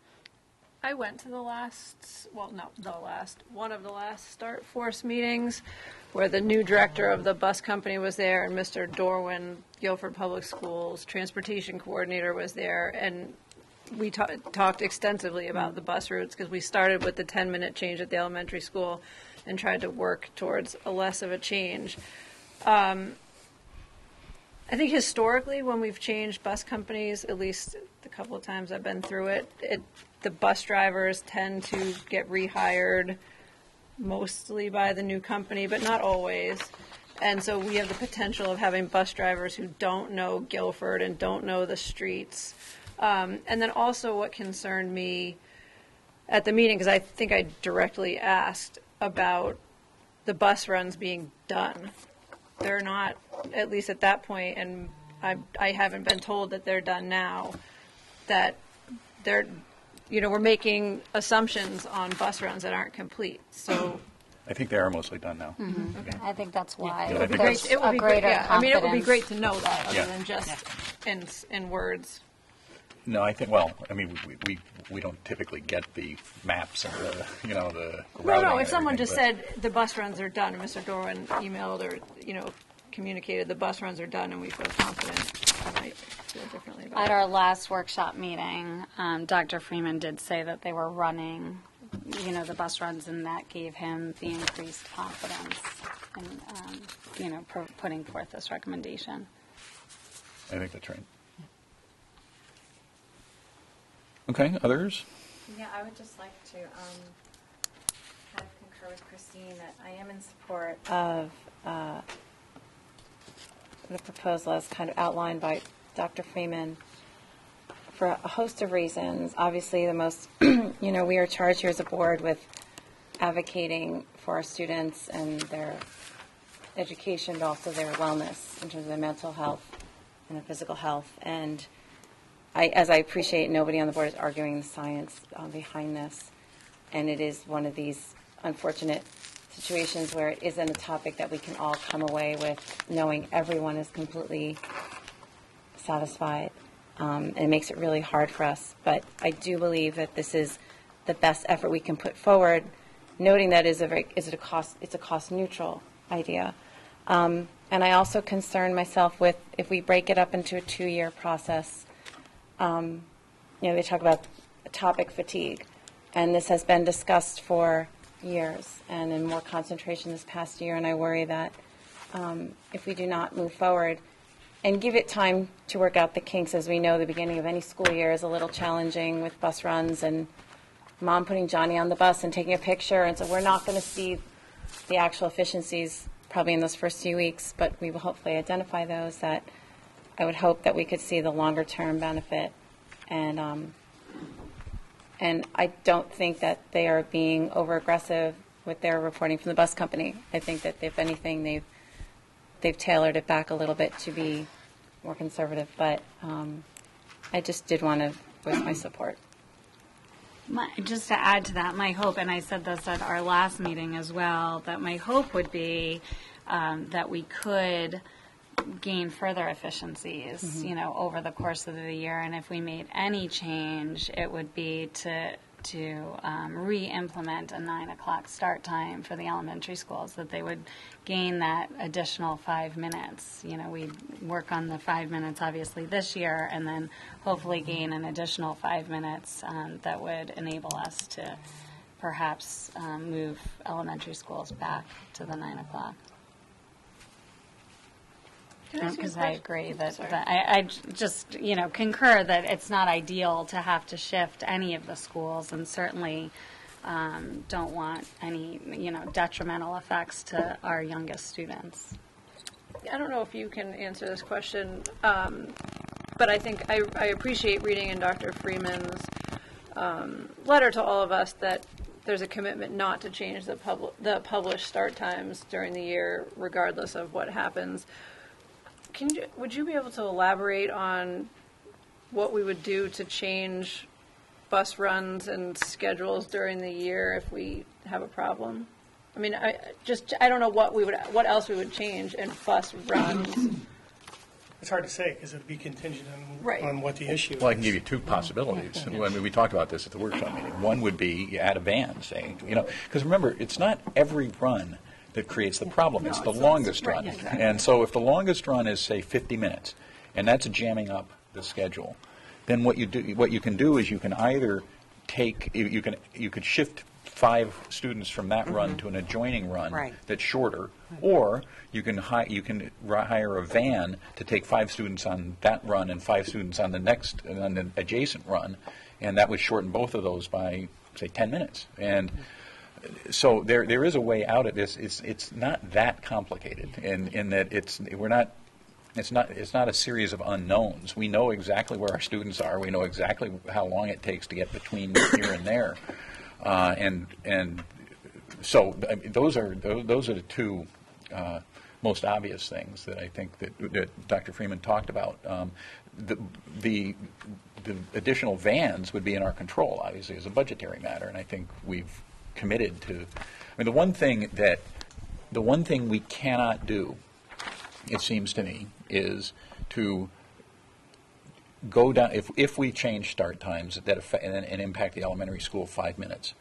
I went to one of the last Start Force meetings where the new director of the bus company was there, and Mr. Dorwin, Guilford Public Schools transportation coordinator, was there, and we talked extensively about the bus routes, because we started with the 10-minute change at the elementary school and tried to work towards a less of a change. I think historically, when we've changed bus companies, at least the couple of times I've been through it, the bus drivers tend to get rehired mostly by the new company, but not always. And so we have the potential of having bus drivers who don't know Guilford and don't know the streets. And then also what concerned me at the meeting, because I think I directly asked about the bus runs being done. They're not, at least at that point, and I haven't been told that they're done now, that they're, we're making assumptions on bus runs that aren't complete. So I think they are mostly done now. Mm-hmm. Okay. I think that's why. Yeah, I think there's that's- It would a be greater great, I mean, it would be confidence. great to know that, other Yeah. than just in words. No, we don't typically get the maps and the, the routing No, and if someone everything, just said the bus runs are done, and Mr. Dorwin emailed or, communicated the bus runs are done, and we feel confident, I might feel differently about At it. our last workshop meeting, Dr. Freeman did say that they were running, the bus runs, and that gave him the increased confidence in, putting forth this recommendation. I think that's right. Okay, others? Yeah, I would just like to kind of concur with Christine that I am in support of the proposal as kind of outlined by Dr. Freeman for a host of reasons. Obviously, the most, we are charged here as a board with advocating for our students and their education, but also their wellness in terms of their mental health and their physical health. And as I appreciate, nobody on the board is arguing the science behind this, and it is one of these unfortunate situations where it isn't a topic that we can all come away with knowing everyone is completely satisfied. It makes it really hard for us, but I do believe that this is the best effort we can put forward, noting that it's a cost neutral idea. And I also concern myself with if we break it up into a 2-year process, they talk about topic fatigue. And this has been discussed for years and in more concentration this past year. And I worry that if we do not move forward and give it time to work out the kinks, as we know the beginning of any school year is a little challenging with bus runs and mom putting Johnny on the bus and taking a picture. And so we're not going to see the actual efficiencies probably in those first few weeks, but we will hopefully identify those that I would hope that we could see the longer term benefit. And I don't think that they are being over aggressive with their reporting from the bus company. I think that if anything, they've tailored it back a little bit to be more conservative. But I just did want to voice my support. Just to add to that, my hope, and I said this at our last meeting as well, that my hope would be that we could gain further efficiencies, over the course of the year. And if we made any change, it would be to re-implement a 9 o'clock start time for the elementary schools, that they would gain that additional 5 minutes. We'd work on the 5 minutes obviously this year, and then hopefully gain an additional 5 minutes that would enable us to perhaps move elementary schools back to the 9 o'clock. Because I agree that I just, concur that it's not ideal to have to shift any of the schools, and certainly don't want any, detrimental effects to our youngest students. I don't know if you can answer this question, but I think I appreciate reading in Dr. Freeman's letter to all of us that there's a commitment not to change the published start times during the year, regardless of what happens. Would you be able to elaborate on what we would do to change bus runs and schedules during the year if we have a problem? I mean, I don't know what else we would change in bus runs. It's hard to say because it would be contingent Right. on what the issue is. Well, I can give you two possibilities. I mean, we talked about this at the workshop meeting. One would be you add a van, saying, because remember, it's not every run that creates the problem. It's the longest run. And so if the longest run is, say, 50 minutes, and that's jamming up the schedule, then what you can do is you can either you could shift 5 students from that run to an adjoining run that's shorter, or you can hire a van to take 5 students on that run and 5 students on the adjacent run, and that would shorten both of those by, say, 10 minutes. And so there is a way out of this. It's not that complicated in that it's not a series of unknowns. We know exactly where our students are. We know exactly how long it takes to get between here and there, and so those are the two most obvious things that I think that Dr. Freeman talked about. The additional vans would be in our control, obviously, as a budgetary matter, and I think we've committed to. I mean, the one thing we cannot do, it seems to me, is to go down. If we change start times that affect and impact the elementary school 5 minutes,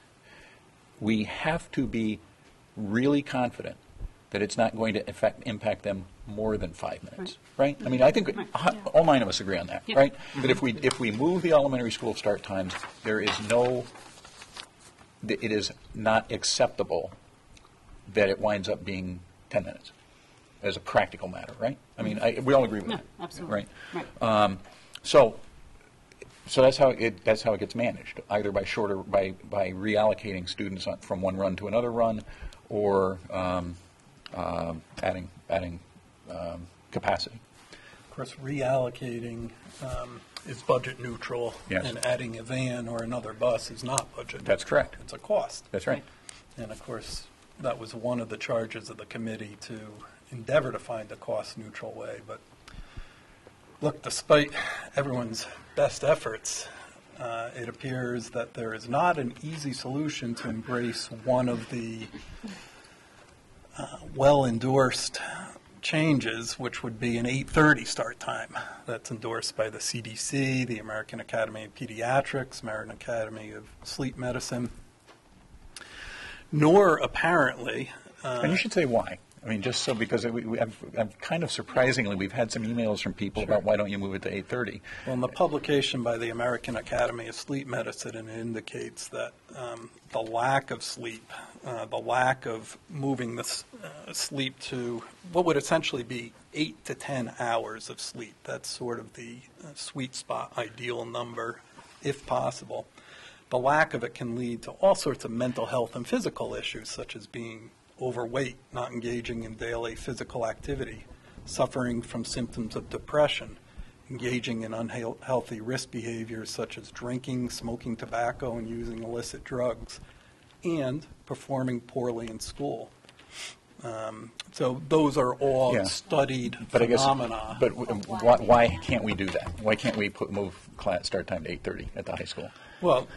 we have to be really confident that it's not going to impact them more than 5 minutes, right? I mean, I think all 9 of us agree on that, right? That if we move the elementary school start times, it is not acceptable that it winds up being 10 minutes as a practical matter, right? I mean, we all agree with that, absolutely. Right? So that's how it gets managed, either by reallocating students from one run to another run, or adding capacity. Of course, reallocating is budget neutral, Yes. and adding a van or another bus is not budget. That's correct. It's a cost. That's right. And of course, that was one of the charges of the committee, to endeavor to find a cost-neutral way. But look, despite everyone's best efforts, it appears that there is not an easy solution to embrace one of the well-endorsed changes, which would be an 8:30 start time. That's endorsed by the CDC, the American Academy of Pediatrics, American Academy of Sleep Medicine. Nor apparently... and you should say why. I mean, just so, because I've kind of surprisingly, we've had some emails from people about why don't you move it to 8:30? Well, in the publication by the American Academy of Sleep Medicine, it indicates that the lack of sleep, the lack of moving the sleep to what would essentially be 8 to 10 hours of sleep. That's sort of the sweet spot ideal number, if possible. The lack of it can lead to all sorts of mental health and physical issues, such as being overweight, not engaging in daily physical activity, suffering from symptoms of depression, engaging in unhealthy risk behaviors such as drinking, smoking tobacco, and using illicit drugs, and performing poorly in school. So those are all studied phenomena. But why can't we do that? Why can't we move class start time to 8:30 at the high school? Well,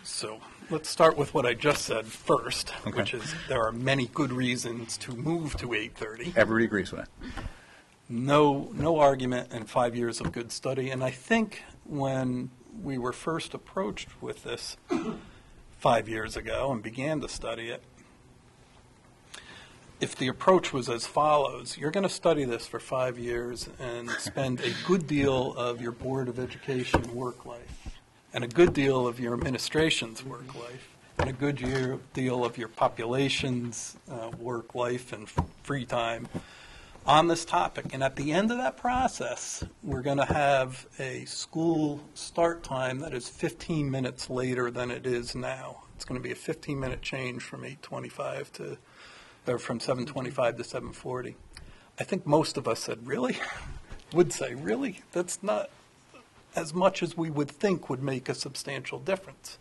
so let's start with what I just said first, which is there are many good reasons to move to 8:30. Everybody agrees with that. No argument and 5 years of good study. And I think when we were first approached with this 5 years ago and began to study it, if the approach was as follows: you're going to study this for 5 years and spend a good deal of your Board of Education work life, and a good deal of your administration's work life, and a good deal of your population's work life and free time on this topic. And at the end of that process, we're going to have a school start time that is 15 minutes later than it is now. It's going to be a 15-minute change from 8:25 to, or from 7:25 to 7:40. I think most of us said, really? Would say, really? That's not as much as we would think would make a substantial difference.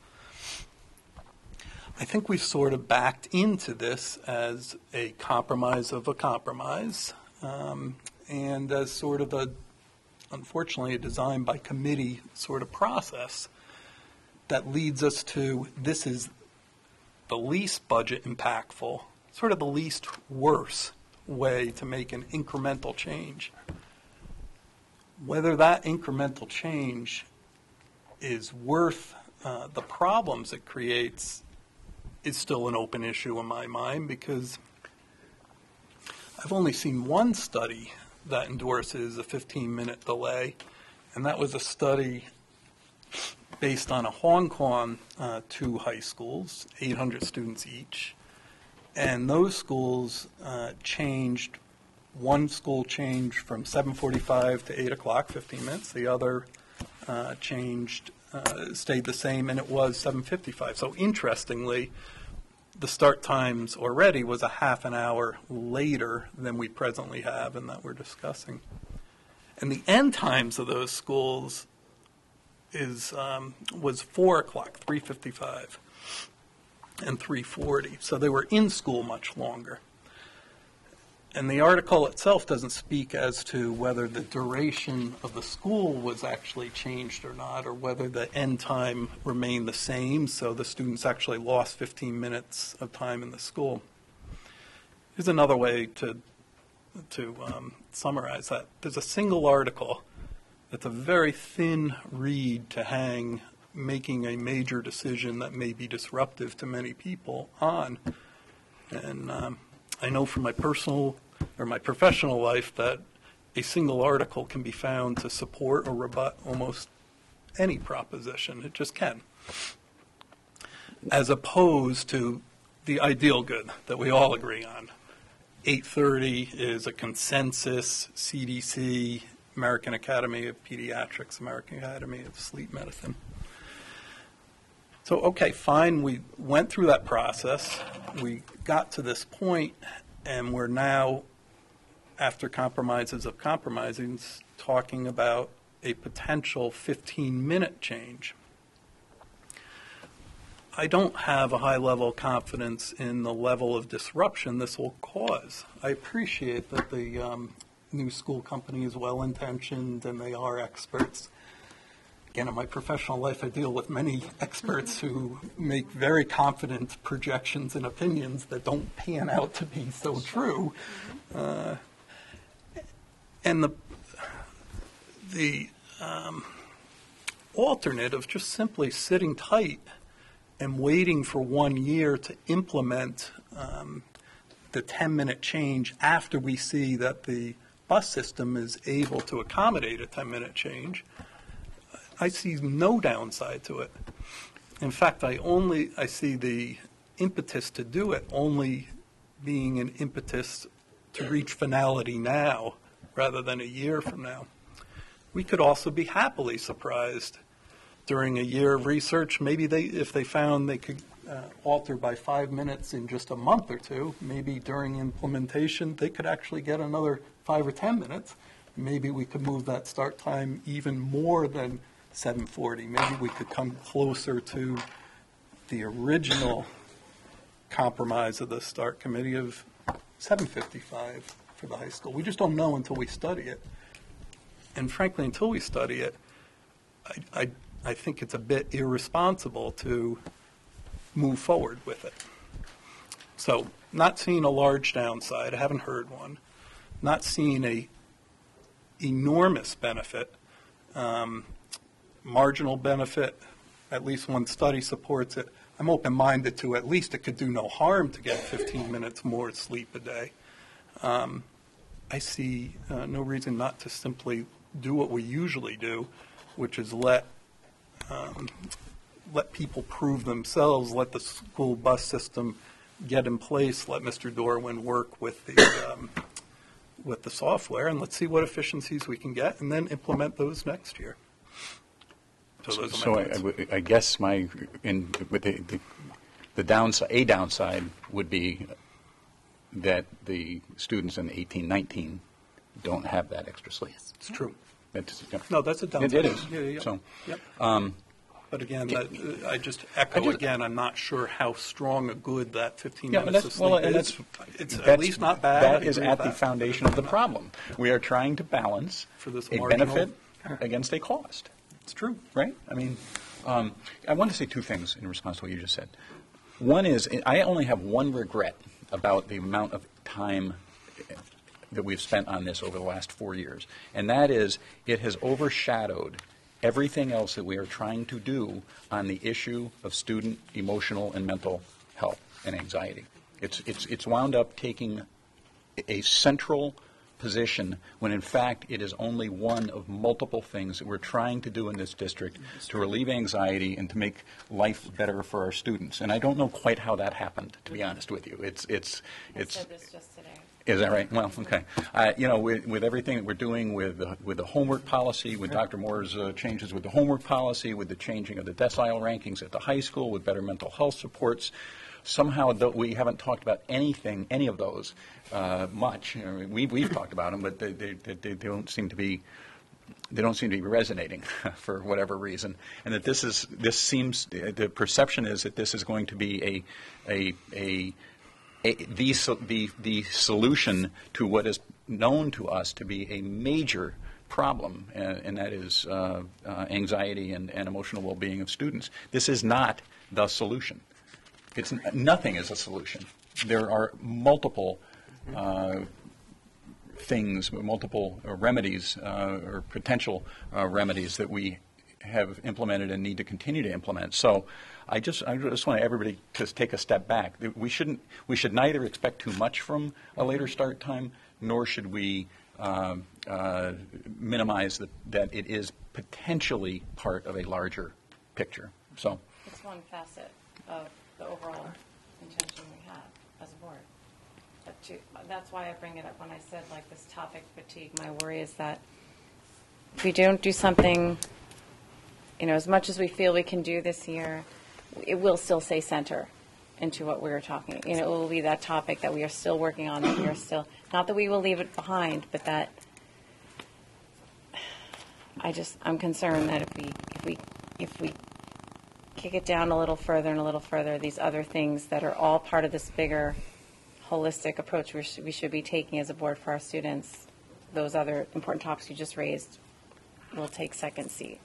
I think we've sort of backed into this as a compromise of a compromise, and as sort of unfortunately, a design by committee sort of process that leads us to this is the least budget impactful, sort of the least worse way to make an incremental change. Whether that incremental change is worth the problems it creates is still an open issue in my mind, because I've only seen one study that endorses a 15-minute delay, and that was a study based on a Hong Kong 2 high schools, 800 students each, and those schools changed. One school changed from 7:45 to 8 o'clock, 15 minutes. The other stayed the same, and it was 7:55. So interestingly, the start times already was a half an hour later than we presently have and that we're discussing. And the end times of those schools was 4 o'clock, 3:55, and 3:40. So they were in school much longer. And the article itself doesn't speak as to whether the duration of the school was actually changed or not, or whether the end time remained the same, so the students actually lost 15 minutes of time in the school. Here's another way to summarize that. There's a single article that's a very thin reed to hang making a major decision that may be disruptive to many people on. And I know from my personal or my professional life that a single article can be found to support or rebut almost any proposition. It just can. As opposed to the ideal good that we all agree on. 8:30 is a consensus, CDC, American Academy of Pediatrics, American Academy of Sleep Medicine. So, okay, fine, we went through that process, we got to this point, and we're now, after compromises of compromising, talking about a potential 15-minute change. I don't have a high level of confidence in the level of disruption this will cause. I appreciate that the new school company is well-intentioned and they are experts. Again, in my professional life, I deal with many experts who make very confident projections and opinions that don't pan out to be so true. And the alternate of just simply sitting tight and waiting for 1 year to implement the 10-minute change after we see that the bus system is able to accommodate a 10-minute change, I see no downside to it. In fact, I see the impetus to do it only being an impetus to reach finality now rather than a year from now. We could also be happily surprised during a year of research. Maybe if they found they could alter by 5 minutes in just a month or two, maybe during implementation they could actually get another 5 or 10 minutes. Maybe we could move that start time even more than 7:40. Maybe we could come closer to the original compromise of the START committee of 7:55 for the high school. We just don't know until we study it. And frankly, until we study it, I think it's a bit irresponsible to move forward with it. So, not seeing a large downside, I haven't heard one. Not seeing a enormous benefit, marginal benefit, at least one study supports it. I'm open-minded to at least it could do no harm to get 15 minutes more sleep a day. I see no reason not to simply do what we usually do, which is let people prove themselves, let the school bus system get in place, let Mr. Dorwin work with the software, and let's see what efficiencies we can get, and then implement those next year. So I guess the downside, a downside would be that the students in 18-19 don't have that extra sleep. It's true. That's a downside. It is. Yeah. So, yep. But again, I just echo again, I'm not sure how strong a good that 15 minutes of sleep is. It's at least not bad. That is at the foundation of the problem. We are trying to balance a benefit against a cost. It's true. Right? I mean, I want to say two things in response to what you just said. One is, I only have one regret about the amount of time that we've spent on this over the last 4 years, and that is it has overshadowed everything else that we are trying to do on the issue of student emotional and mental health and anxiety. It's wound up taking a central position when in fact it is only one of multiple things that we're trying to do in this district to relieve anxiety and to make life better for our students. And I don't know quite how that happened, to be honest with you. I said this just today. Is that right? Well, okay. With everything that we're doing with the homework policy, with Dr. Moore's changes with the homework policy, with the changing of the decile rankings at the high school, with better mental health supports, somehow we haven't talked about any of those much. I mean, we've talked about them, but they don't seem to be resonating for whatever reason. And that the perception is that this is going to be the solution to what is known to us to be a major problem, and that is anxiety and emotional well-being of students. This is not the solution. Nothing is a solution. There are multiple things, multiple remedies or potential remedies that we have implemented and need to continue to implement. So I just want everybody to take a step back. We should neither expect too much from a later start time, nor should we minimize that it is potentially part of a larger picture. So it's one facet of the overall intention we have as a board. That's why I bring it up when I said like this topic fatigue. My worry is that if we don't do something, as much as we feel we can do this year, it will still say center into what we were talking. It will be that topic that we are still working on, that we are still, not that we will leave it behind, but that I'm concerned that if we kick it down a little further and a little further, these other things that are all part of this bigger holistic approach we should be taking as a board for our students, those other important topics you just raised will take second seat.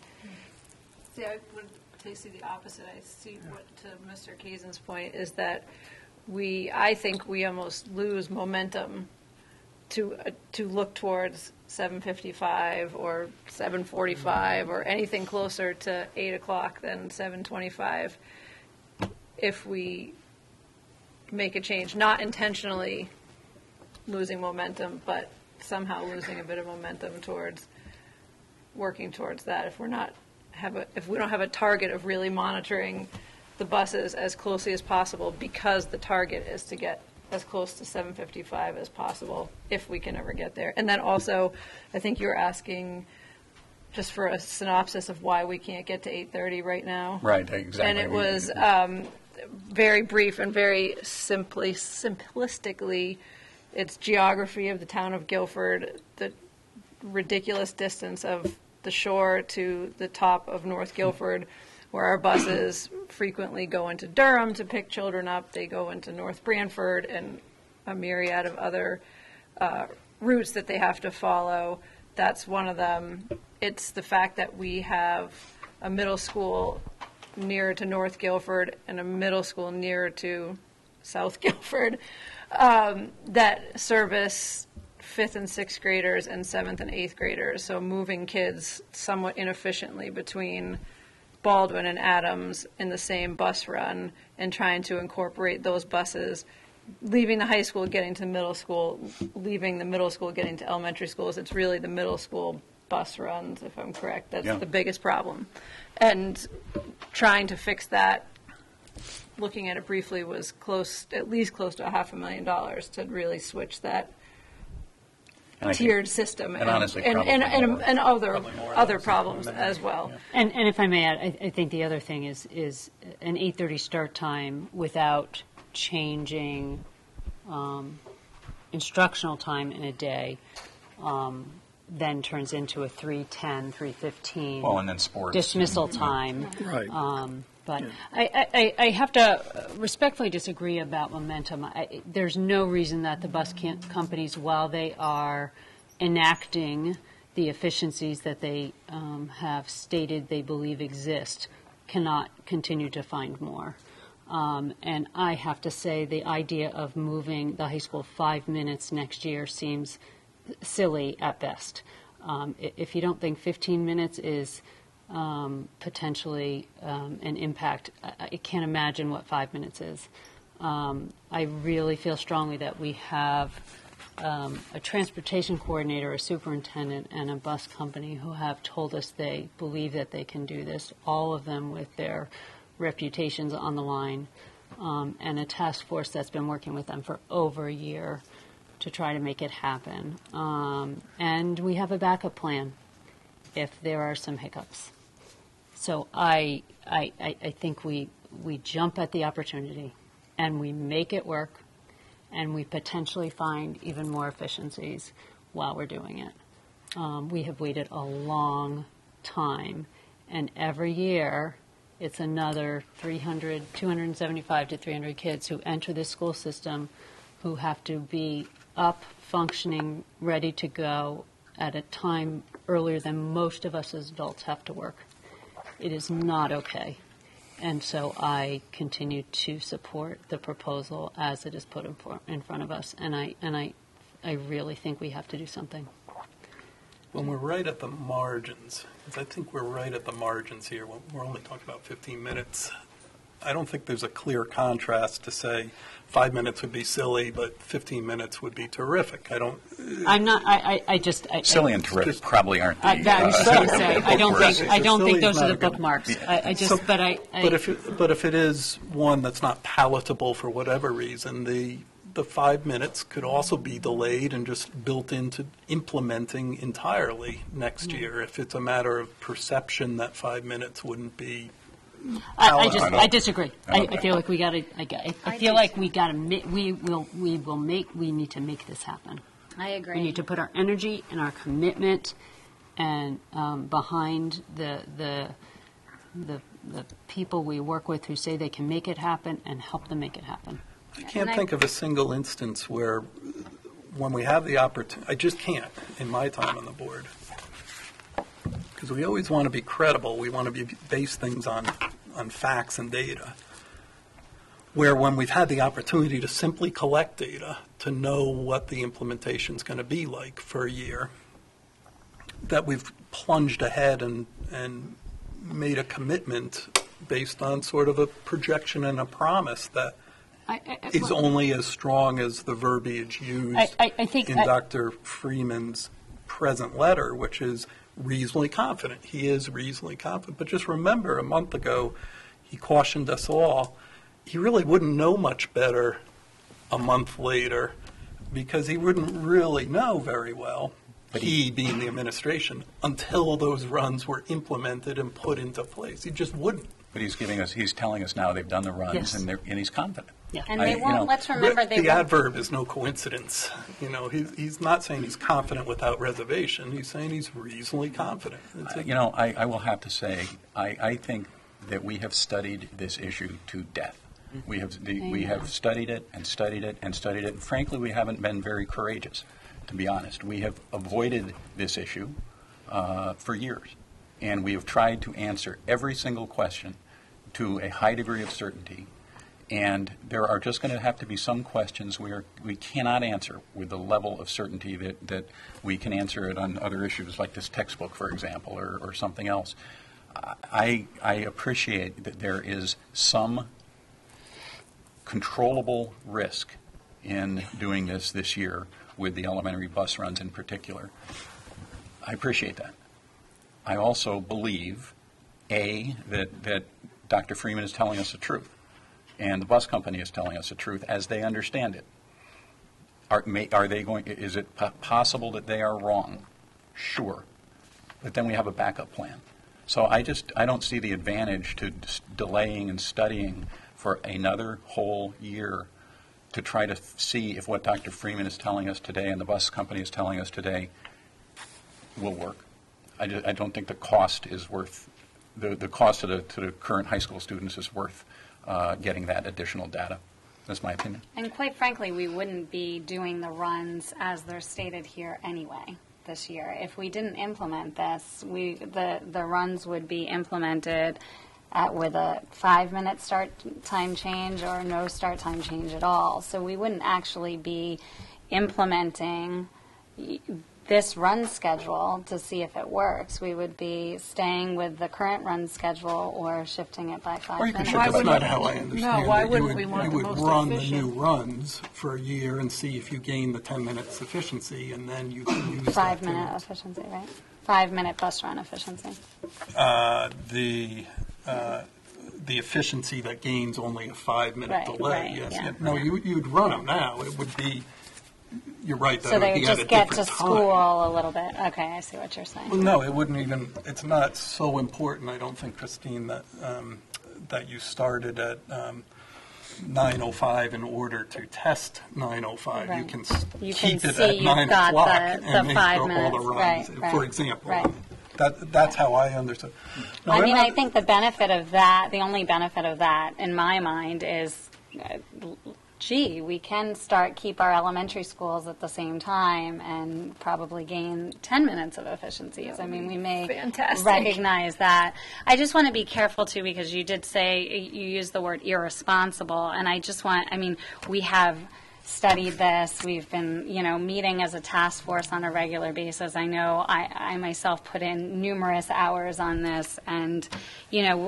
See, I would see the opposite. I see what, to Mr. Kazan's point, is that I think we almost lose momentum to look towards 7:55 or 7:45 or anything closer to 8 o'clock than 7:25 if we make a change, not intentionally losing momentum, but somehow losing a bit of momentum towards working towards that. If we don't have a target of really monitoring the buses as closely as possible, because the target is to get as close to 755 as possible, if we can ever get there. And then also, I think you were asking just for a synopsis of why we can't get to 8:30 right now. Right, exactly. And it was very brief and very simplistically, it's geography of the town of Guilford, the ridiculous distance of the shore to the top of North Guilford, where our buses frequently go into Durham to pick children up. They go into North Branford and a myriad of other routes that they have to follow. That's one of them. It's the fact that we have a middle school nearer to North Guilford and a middle school nearer to South Guilford that service 5th and 6th graders and 7th and 8th graders. So moving kids somewhat inefficiently between Baldwin and Adams in the same bus run and trying to incorporate those buses, leaving the high school, getting to middle school, leaving the middle school, getting to elementary schools. It's really the middle school bus runs, if I'm correct. That's the biggest problem. And trying to fix that, looking at it briefly, was at least close to $500,000 to really switch that tiered system, and honestly, and other problems as well. And if I may add, I think the other thing is an 8:30 start time without changing instructional time in a day then turns into a 3:10, 3:15 and then sports dismissal time. Right. But I have to respectfully disagree about momentum. There's no reason that the bus companies, while they are enacting the efficiencies that they have stated they believe exist, cannot continue to find more. And I have to say the idea of moving the high school 5 minutes next year seems silly at best. If you don't think 15 minutes is potentially an impact, I can't imagine what 5 minutes is. I really feel strongly that we have a transportation coordinator, a superintendent, and a bus company who have told us they believe that they can do this, all of them with their reputations on the line, and a task force that's been working with them for over a year to try to make it happen. And we have a backup plan if there are some hiccups. So I think we jump at the opportunity and we make it work, and we potentially find even more efficiencies while we're doing it. We have waited a long time, and every year it's another 275 to 300 kids who enter this school system who have to be up, functioning, ready to go at a time earlier than most of us as adults have to work. It is not okay. And so I continue to support the proposal as it is put in front of us. And I really think we have to do something. When we're right at the margins, because I think we're right at the margins here, we're only talking about 15 minutes. I don't think there's a clear contrast to say 5 minutes would be silly, but 15 minutes would be terrific. Silly and terrific probably aren't the. I was just going to say, I don't think those are the bookmarks. But if it is one that's not palatable for whatever reason, the 5 minutes could also be delayed and just built into implementing entirely next year. If it's a matter of perception that 5 minutes wouldn't be. I disagree. I feel like we got to. I feel like we got to. We need to make this happen. I agree. We need to put our energy and our commitment and behind the people we work with who say they can make it happen, and help them make it happen. I can't think of a single instance where, when we have the opportunity, I just can't in my time on the board. Because we always want to be credible. We want to base things on facts and data. Where when we've had the opportunity to simply collect data to know what the implementation is going to be like for a year, that we've plunged ahead and made a commitment based on sort of a projection and a promise that is only as strong as the verbiage used I think in Dr. Freeman's present letter, which is reasonably confident. He is reasonably confident. But just remember, a month ago, he cautioned us all. He really wouldn't know much better a month later because he wouldn't really know very well, he being the administration, until those runs were implemented and put into place. He just wouldn't. But he's telling us now they've done the runs, Yes. and he's confident. Yeah. And they won't, let's remember, they The won't. adverb is no coincidence. You know, he's not saying he's confident without reservation. He's saying he's reasonably confident. I will have to say, I think that we have studied this issue to death. We have studied it and studied it and studied it. And frankly, we haven't been very courageous, to be honest. We have avoided this issue for years, and we have tried to answer every single question to a high degree of certainty. And there are just going to have to be some questions where we cannot answer with the level of certainty that we can answer it on other issues like this textbook, for example, or something else. I appreciate that there is some controllable risk in doing this year with the elementary bus runs in particular. I appreciate that. I also believe, that Dr. Freeman is telling us the truth, and the bus company is telling us the truth as they understand it. Is it possible that they are wrong? Sure. But then we have a backup plan. So I don't see the advantage to delaying and studying for another whole year to try to see if what Dr. Freeman is telling us today and the bus company is telling us today will work. I don't think the cost is worth, the cost to the current high school students is worth getting that additional data. That's my opinion. And quite frankly, we wouldn't be doing the runs as they're stated here anyway this year. If we didn't implement this, the runs would be implemented with a 5-minute start time change or no start time change at all. So we wouldn't actually be implementing this run schedule to see if it works. We would be staying with the current run schedule or shifting it by 5 Or you can minutes. shift it. That's not how I understand it. why You wouldn't would- we want You the would most run the efficient? new runs for a year and see if you gain the 10 minutes efficiency, and then you can use that. 5-minute efficiency, right? 5-minute bus run efficiency. The efficiency that gains only a 5-minute Right, delay. right, Yes. yeah. No, you'd run them now. It would be, you're right, that So it they would would be at a just get different to time. school a little bit. Okay, I see what you're saying. Well, no, it wouldn't even, it's not so important, I don't think, Christine, that you started at 9:05 in order to test 9:05. You Right. can You can keep it see at you've 9 got o'clock the and make 5 all the minutes. runs, Right, for right, example. right. That's how I understood. No, I I'm mean, not- I think the benefit of that, the only benefit of that, in my mind, is, we can keep our elementary schools at the same time and probably gain 10 minutes of efficiencies. I mean, we may fantastic. recognize that. I just want to be careful, too, because you did say, you used the word irresponsible, and we have studied this. We've been, meeting as a task force on a regular basis. I know I myself put in numerous hours on this and,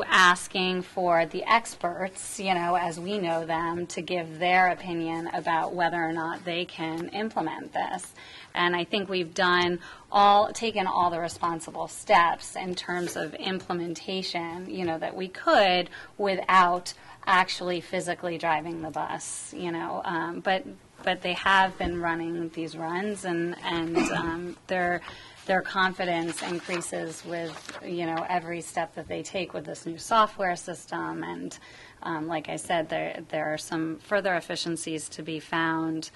asking for the experts, as we know them, to give their opinion about whether or not they can implement this. And I think we've taken all the responsible steps in terms of implementation, that we could without actually physically driving the bus, but they have been running these runs, and their confidence increases with every step that they take with this new software system. And like I said, there are some further efficiencies to be found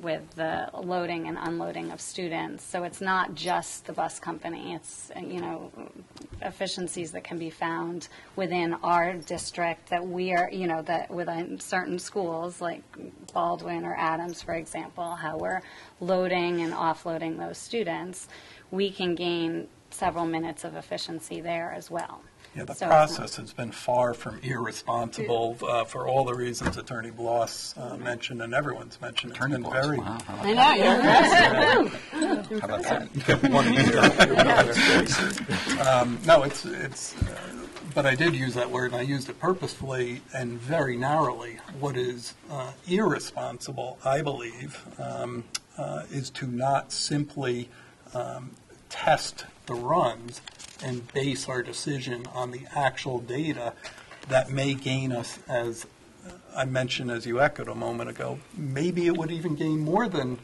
with the loading and unloading of students. So it's not just the bus company. It's, efficiencies that can be found within our district that we are, that within certain schools like Baldwin or Adams, for example, how we're loading and offloading those students, we can gain several minutes of efficiency there as well. Yeah, the So it's process has been far from irresponsible for all the reasons Attorney Bloss mentioned and everyone's mentioned. It's Attorney been Bloss, very. wow. I know, you're impressive. How about that? No, it's but I did use that word, and I used it purposefully and very narrowly. What is irresponsible, I believe, is to not simply test the runs and base our decision on the actual data that may gain us, as I mentioned, as you echoed a moment ago, maybe it would even gain more than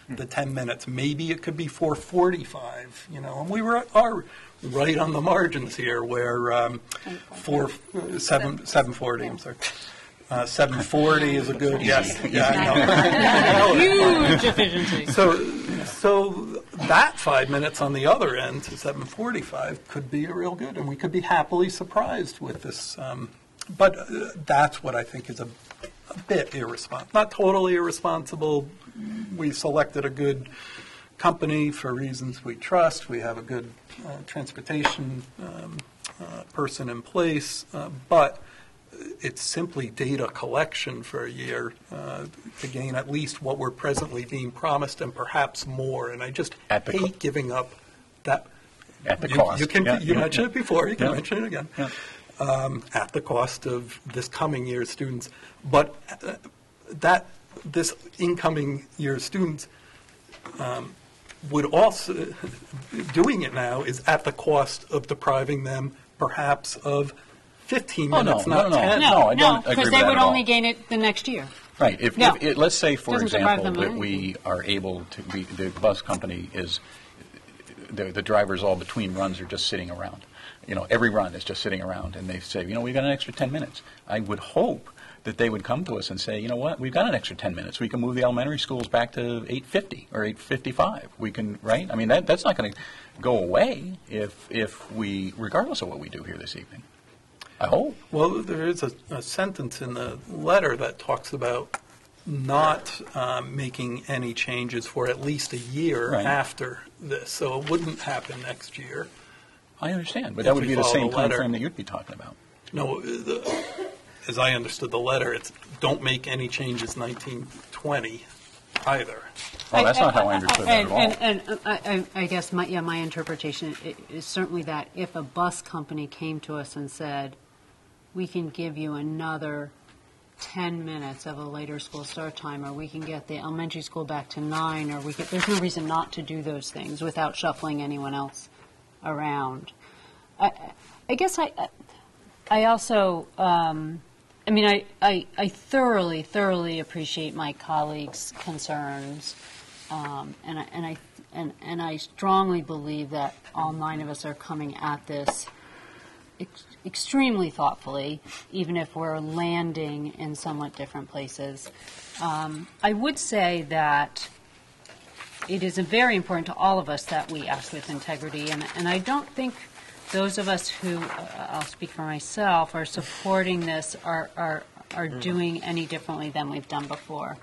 the 10 minutes. Maybe it could be 4:45, and we are right on the margins here where 7:40, I'm sorry. 7:40 is a good, yes. Yeah, I know. Huge efficiency. So that 5 minutes on the other end to 7:45 could be a real good, and we could be happily surprised with this. But that's what I think is a bit irresponsible. Not totally irresponsible. We selected a good company for reasons we trust. We have a good transportation person in place, but it's simply data collection for a year to gain at least what we're presently being promised and perhaps more. And I just hate giving up that. At the cost. You mentioned it before. You can mention it again. Yeah. At the cost of this coming year's students. But this incoming year's students would also, doing it now is at the cost of depriving them perhaps of 15 minutes, not 10. No, I don't agree because with they that would at all. only gain it the next year. Right. If No. let's say, for Doesn't deprive example, them of that we are able to, the bus company is, the drivers all between runs are just sitting around. Every run is just sitting around, and they say, we've got an extra 10 minutes. I would hope that they would come to us and say, you know what, we've got an extra 10 minutes. We can move the elementary schools back to 8:50 or 8:55. We can, right? I mean, that's not going to go away if we, regardless of what we do here this evening. I hope. Well, there is a sentence in the letter that talks about not making any changes for at least a year Right. after this. So it wouldn't happen next year. I understand, but If that would we be the follow same the time letter. frame that you'd be talking about. No, as I understood the letter, it's don't make any changes 1920 either. Oh, that's not how I understood that at all. And I guess my interpretation is certainly that if a bus company came to us and said, we can give you another 10 minutes of a later school start time, or we can get the elementary school back to 9, or there's no reason not to do those things without shuffling anyone else around. I guess I also, I thoroughly appreciate my colleagues' concerns, and I strongly believe that all 9 of us are coming at this extremely thoughtfully, even if we're landing in somewhat different places. I would say that it is very important to all of us that we act with integrity, and I don't think those of us who, I'll speak for myself, are supporting this are doing any differently than we've done before.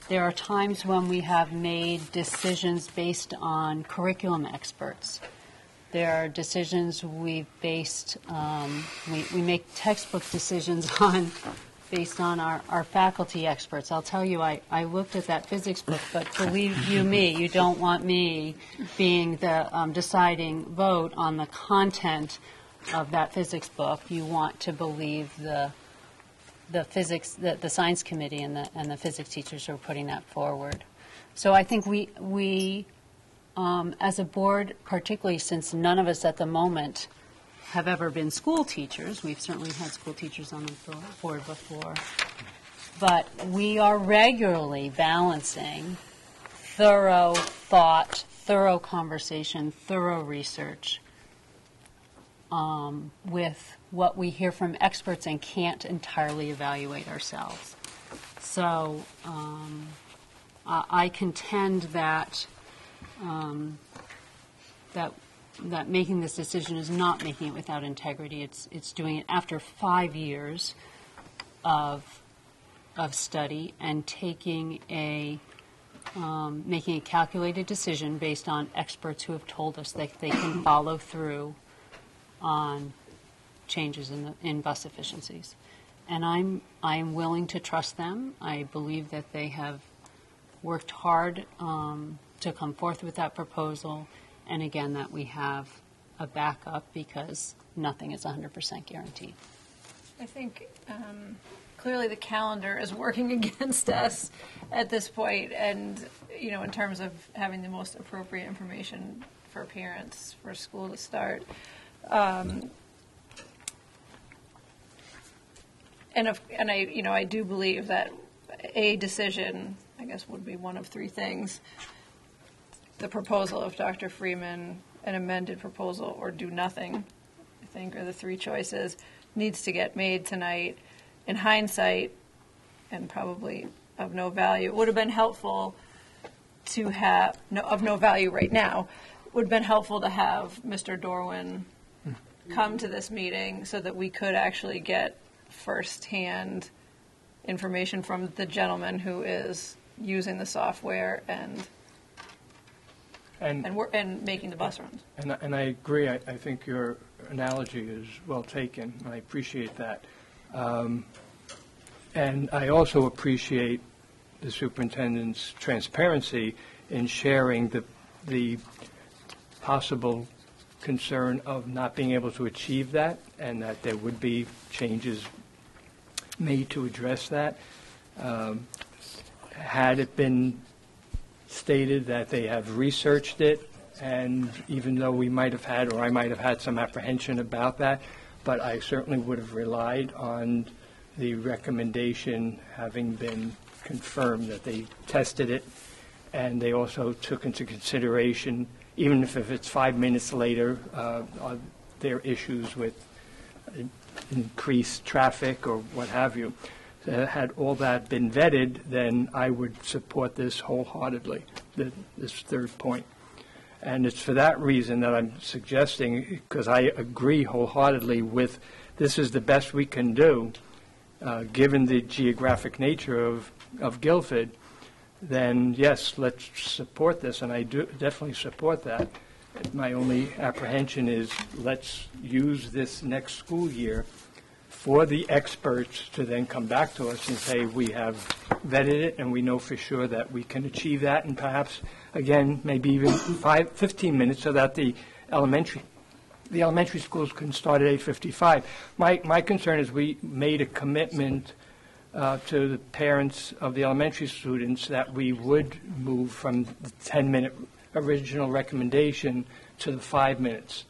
There are times when we have made decisions based on curriculum experts. There are decisions we've based, we make textbook decisions based on our faculty experts. I'll tell you, I looked at that physics book, but believe you me, you don't want me being the deciding vote on the content of that physics book. You want to believe the science committee and the physics teachers who are putting that forward. So I think we as a board, particularly since none of us at the moment have ever been school teachers, we've certainly had school teachers on the board before, but we are regularly balancing thorough thought, thorough conversation, thorough research with what we hear from experts and can't entirely evaluate ourselves. So I contend that that making this decision is not making it without integrity. It's doing it after 5 years of study and taking making a calculated decision based on experts who have told us that they can follow through on changes in bus efficiencies. And I'm willing to trust them. I believe that they have worked hard to come forth with that proposal, and again, that we have a backup because nothing is 100% guaranteed. I think clearly the calendar is working against us at this point, and, you know, in terms of having the most appropriate information for parents for school to start. And I do believe that a decision, I guess, would be one of three things. The proposal of Dr. Freeman, an amended proposal, or do nothing, I think, are the three choices. Needs to get made tonight. In hindsight, and probably of no value, it would have been helpful to have, of no value right now, would have been helpful to have Mr. Dorwin come to this meeting so that we could actually get firsthand information from the gentleman who is using the software and making the bus runs. And I agree. I think your analogy is well taken. I appreciate that. And I also appreciate the superintendent's transparency in sharing the possible concern of not being able to achieve that, and that there would be changes made to address that. Had it been stated that they have researched it, and even though we might have had, or I might have had some apprehension about that, but I certainly would have relied on the recommendation having been confirmed that they tested it, and they also took into consideration, even if it's 5 minutes later, their issues with increased traffic or what have you. Had all that been vetted, then I would support this wholeheartedly, this third point. And it's for that reason that I'm suggesting, because I agree wholeheartedly with this is the best we can do, given the geographic nature of Guilford, then yes, let's support this, and I do definitely support that. My only apprehension is let's use this next school year for the experts to then come back to us and say we have vetted it and we know for sure that we can achieve that, and perhaps, again, maybe even 15 minutes so that the elementary schools can start at 8:55. My concern is we made a commitment to the parents of the elementary students that we would move from the 10-minute original recommendation to the 5 minutes.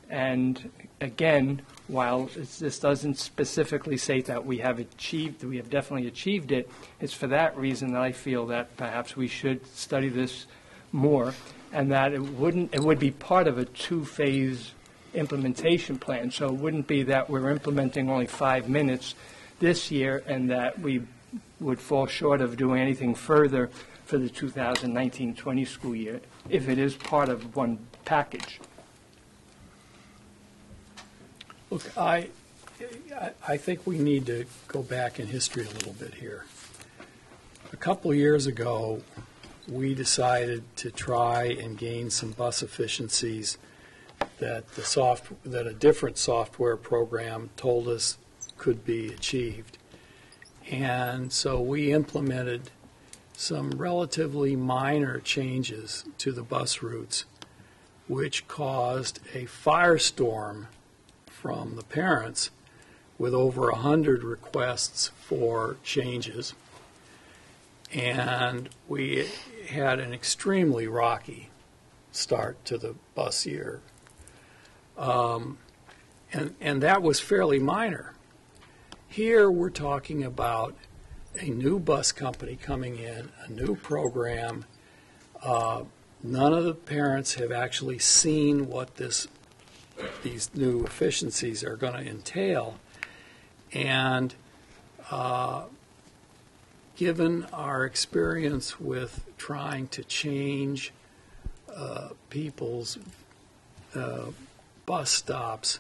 And again, while this doesn't specifically say that we have definitely achieved it, it's for that reason that I feel that perhaps we should study this more, and that it would be part of a two-phase implementation plan. So it wouldn't be that we're implementing only 5 minutes this year and that we would fall short of doing anything further for the 2019-20 school year, if it is part of one package. Look, I think we need to go back in history a little bit here. A couple of years ago, we decided to try and gain some bus efficiencies that a different software program told us could be achieved. And so we implemented some relatively minor changes to the bus routes, which caused a firestorm from the parents with over 100 requests for changes. And we had an extremely rocky start to the bus year. And that was fairly minor. Here we're talking about a new bus company coming in, a new program. None of the parents have actually seen what these new efficiencies are going to entail. And given our experience with trying to change people's bus stops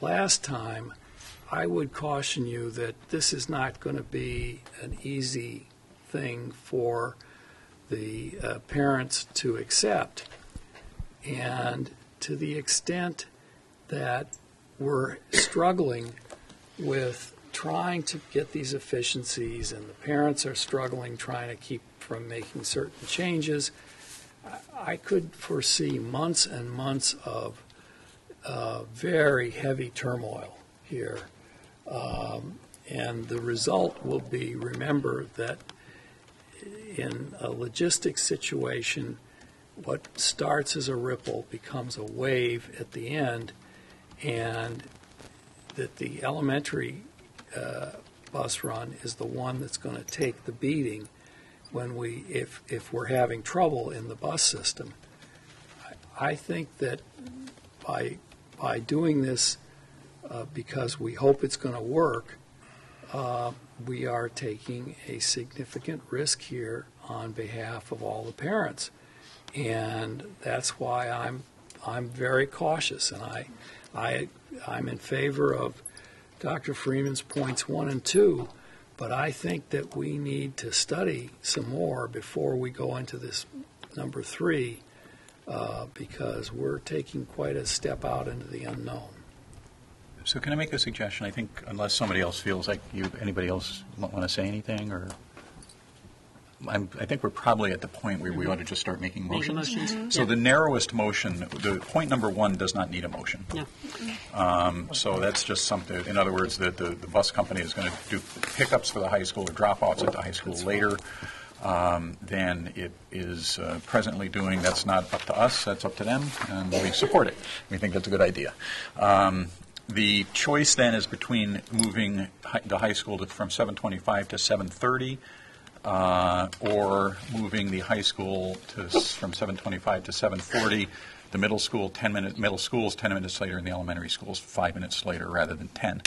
last time, I would caution you that this is not going to be an easy thing for the parents to accept. And to the extent that we're struggling with trying to get these efficiencies and the parents are struggling trying to keep from making certain changes, I could foresee months and months of very heavy turmoil here. And the result will be, remember that in a logistics situation, what starts as a ripple becomes a wave at the end, and that the elementary bus run is the one that's going to take the beating when if we're having trouble in the bus system. I think that by doing this, because we hope it's going to work, we are taking a significant risk here on behalf of all the parents. And that's why I'm very cautious, and I'm in favor of Dr. Freeman's points 1 and 2, but I think that we need to study some more before we go into this number 3, because we're taking quite a step out into the unknown. So can I make a suggestion? I think unless somebody else feels like anybody else want to say anything, or I think we're probably at the point where we ought to just start making motions. So the narrowest motion, the point number 1 does not need a motion. No. So that's just something, in other words, that the bus company is going to do pickups for the high school or drop-offs at the high school later than it is presently doing. That's not up to us, that's up to them, and we support it. We think that's a good idea. The choice then is between moving the high school from 7:25 to 7:30, or moving the high school from 7:25 to 7:40, the middle school's 10 minutes later, and the elementary school's 5 minutes later rather than 10.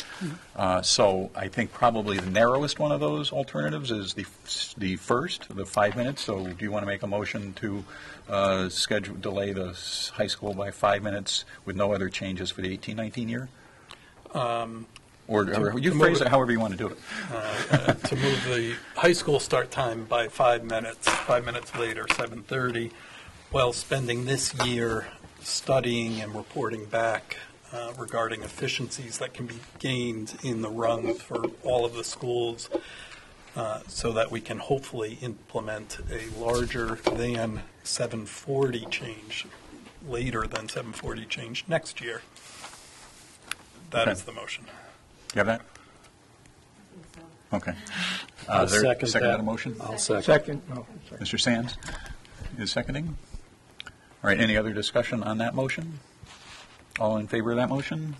So I think probably the narrowest one of those alternatives is the first, the 5 minutes. So do you want to make a motion to delay the high school by 5 minutes with no other changes for the 18-19 year? Or you phrase it however you want to do it. To move the high school start time by 5 minutes later, 7:30, while spending this year studying and reporting back regarding efficiencies that can be gained in the run for all of the schools, so that we can hopefully implement a larger than 7:40 change, later than 7:40 change next year. That is the motion. You have that? Okay. I'll Is there a second second that. to the motion? I'll second. Second. Oh, sorry. Mr. Sands is seconding. All right, any other discussion on that motion? All in favor of that motion?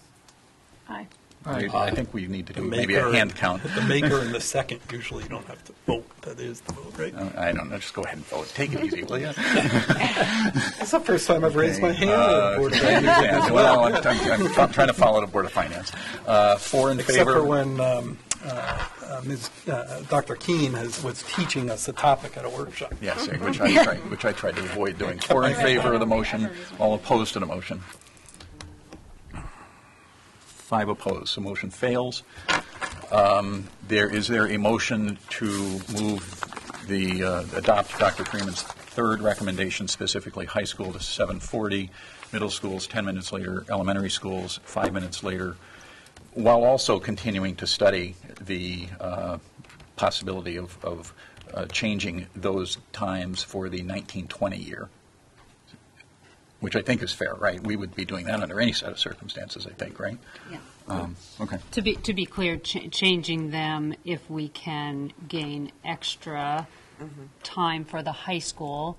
Aye. I think we need to do The maybe a maker- hand count. The maker and the second, usually you don't have to vote. That is the vote, right? I don't know, just go ahead and vote. Take it easy, will you? It's the first time I've raised my hand. on the Board of I Finance. understand. Well, I'm trying to follow the Board of Finance. 4 in Except favor. for when Dr. Keene was teaching us the topic at a workshop. Yes, which I tried to avoid doing. 4 in favor of the motion, all opposed to the motion. 5 opposed, so motion fails. Is there a motion to move adopt Dr. Freeman's third recommendation, specifically high school to 7:40, middle schools 10 minutes later, elementary schools 5 minutes later, while also continuing to study the possibility of changing those times for the 1920 year? Which I think is fair, right? We would be doing that under any set of circumstances, I think, right? Yeah. Okay. To be clear, changing them if we can gain extra time for the high school,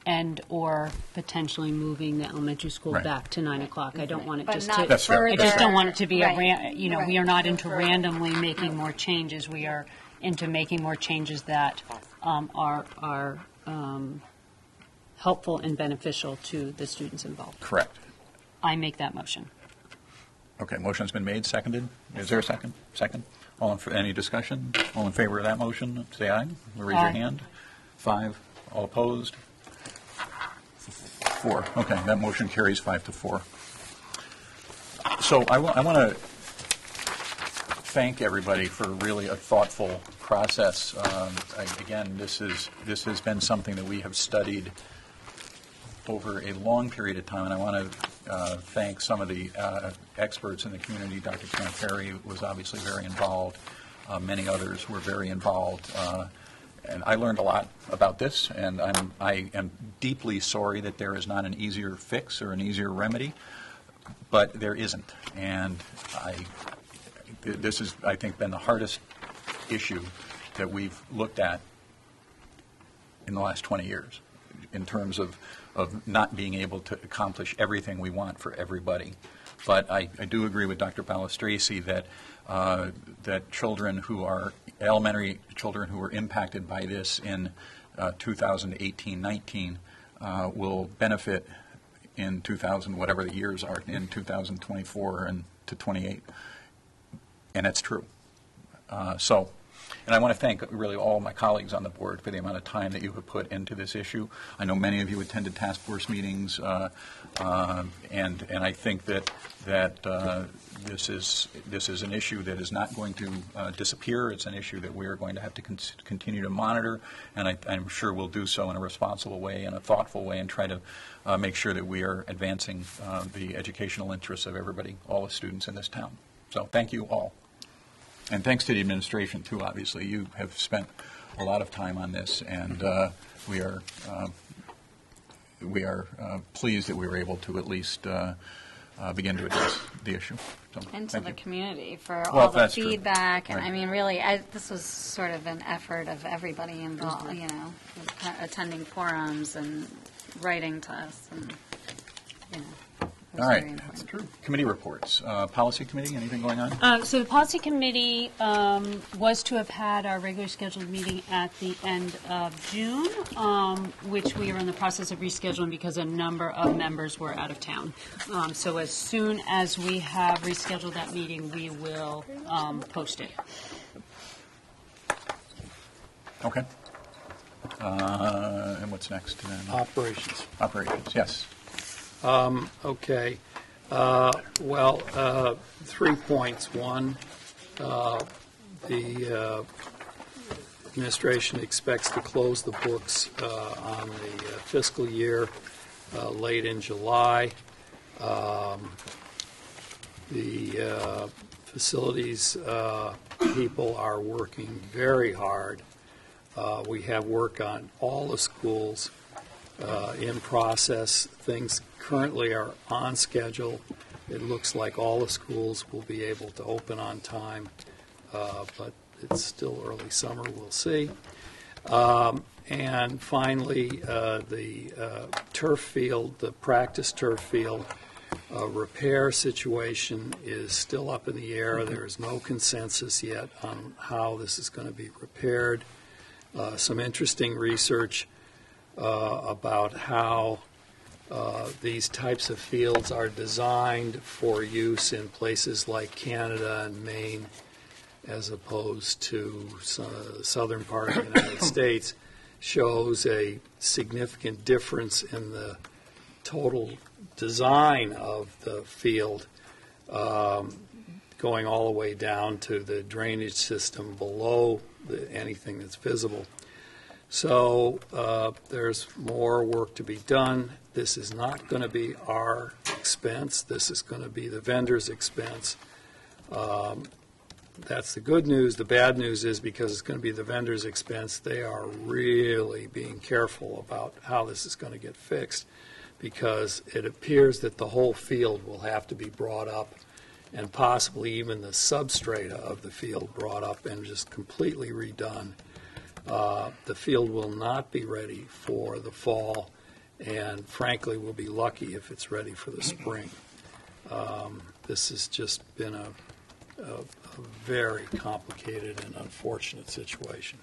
and/or potentially moving the elementary school Right. back to 9 o'clock. I don't want it But just not to. That's fair. I just don't want it to be Right. we Right. are not into Further. randomly making more changes. We are into making more changes that are helpful and beneficial to the students involved. Correct. I make that motion. Okay, motion's been made, seconded. Is there a second? Second. Any discussion? All in favor of that motion, say aye. Raise your Aye. hand. 5. All opposed? 4. Okay, that motion carries 5-4. So I want to thank everybody for really a thoughtful process. Again, this has been something that we have studied over a long period of time, and I want to thank some of the experts in the community. Dr. Karen Perry was obviously very involved. Many others were very involved. And I learned a lot about this, and I am deeply sorry that there is not an easier fix or an easier remedy. but there isn't. And this has, I think, been the hardest issue that we've looked at in the last 20 years in terms of not being able to accomplish everything we want for everybody. But I do agree with Dr. Balistraci that that children who are, elementary children who were impacted by this in 2018-19 will benefit in 2000, whatever the years are, in 2024 and to 28. And that's true. And I want to thank really all my colleagues on the board for the amount of time that you have put into this issue. I know many of you attended task force meetings, and I think that this is an issue that is not going to disappear. It's an issue that we are going to have to continue to monitor, and I'm sure we'll do so in a responsible way, in a thoughtful way, and try to make sure that we are advancing the educational interests of everybody, all the students in this town. So thank you all. And thanks to the administration, too, obviously. You have spent a lot of time on this, and we are pleased that we were able to at least begin to address the issue. So, And to thank the you. community for Well, all the that's true. feedback. And Right. I mean, really, this was sort of an effort of everybody involved, you know, attending forums and writing to us. And, you know, it was All right. very important. That's true. Committee reports. Policy committee, anything going on? So the policy committee was to have had our regular scheduled meeting at the end of June, which we are in the process of rescheduling because a number of members were out of town. So as soon as we have rescheduled that meeting, we will post it. Okay. And what's next then? Operations. Operations, yes. Okay. 3 points. One, the administration expects to close the books on the fiscal year late in July. The facilities people are working very hard. We have work on all the schools in process. Things currently are on schedule. It looks like all the schools will be able to open on time, but it's still early summer. We'll see. And finally, the turf field, the practice turf field repair situation is still up in the air. There is no consensus yet on how this is going to be repaired. Some interesting research about how these types of fields are designed for use in places like Canada and Maine as opposed to the southern part of the United States shows a significant difference in the total design of the field, going all the way down to the drainage system below anything that's visible. So there's more work to be done. This is not going to be our expense. This is going to be the vendor's expense. That's the good news. The bad news is because it's going to be the vendor's expense, they are really being careful about how this is going to get fixed, because it appears that the whole field will have to be brought up, and possibly even the substrata of the field brought up and just completely redone. The field will not be ready for the fall, and frankly, we'll be lucky if it's ready for the spring. This has just been a very complicated and unfortunate situation.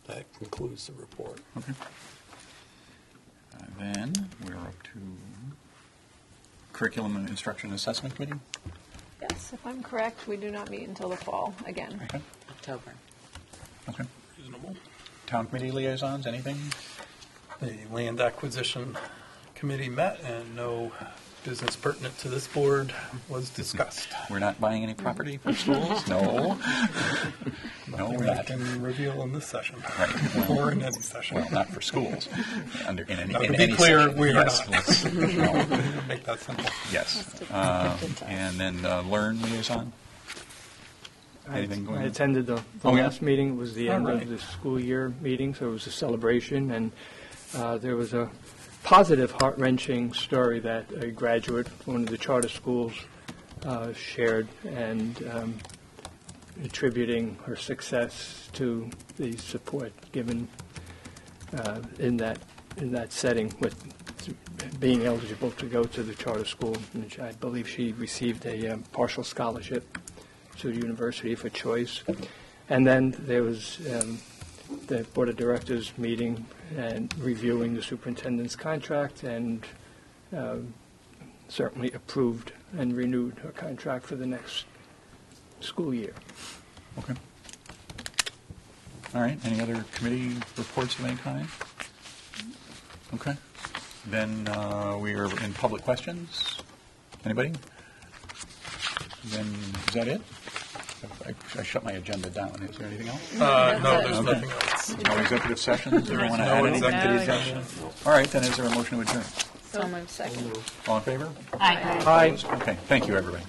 That concludes the report. Okay. Then we're up to Curriculum and Instruction Assessment Committee. Yes, if I'm correct, we do not meet until the fall again. Okay. October. Okay. Reasonable. Town committee liaisons, anything? The Land Acquisition Committee met, and no business pertinent to this board was discussed. We're not buying any property for schools? No. No, we're Nothing I not. can reveal in this session, Right. or in any session. Well, not for schools. In To any be clear, session. we are Yes. not. No. Make that simple. Yes. And then Learn liaison? Anything going I on? attended the Oh, yeah? last meeting. It was the end All right. of the school year meeting, so it was a celebration, and there was a positive, heart-wrenching story that a graduate from one of the charter schools shared, and attributing her success to the support given in that setting, with being eligible to go to the charter school. And I believe she received a partial scholarship to the university for choice. And then there was the Board of Directors meeting and reviewing the superintendent's contract, and certainly approved and renewed her contract for the next school year. Okay. All right, any other committee reports of any kind? Okay. Then we are in public questions. Anybody? Then, is that it? I shut my agenda down. Is there anything else? No, there's nothing else. No executive sessions? Does anyone want to add No anything? executive session. All right, then is there a motion to adjourn? So moved, second. All in favor? Aye. Aye. Okay, thank you, everybody.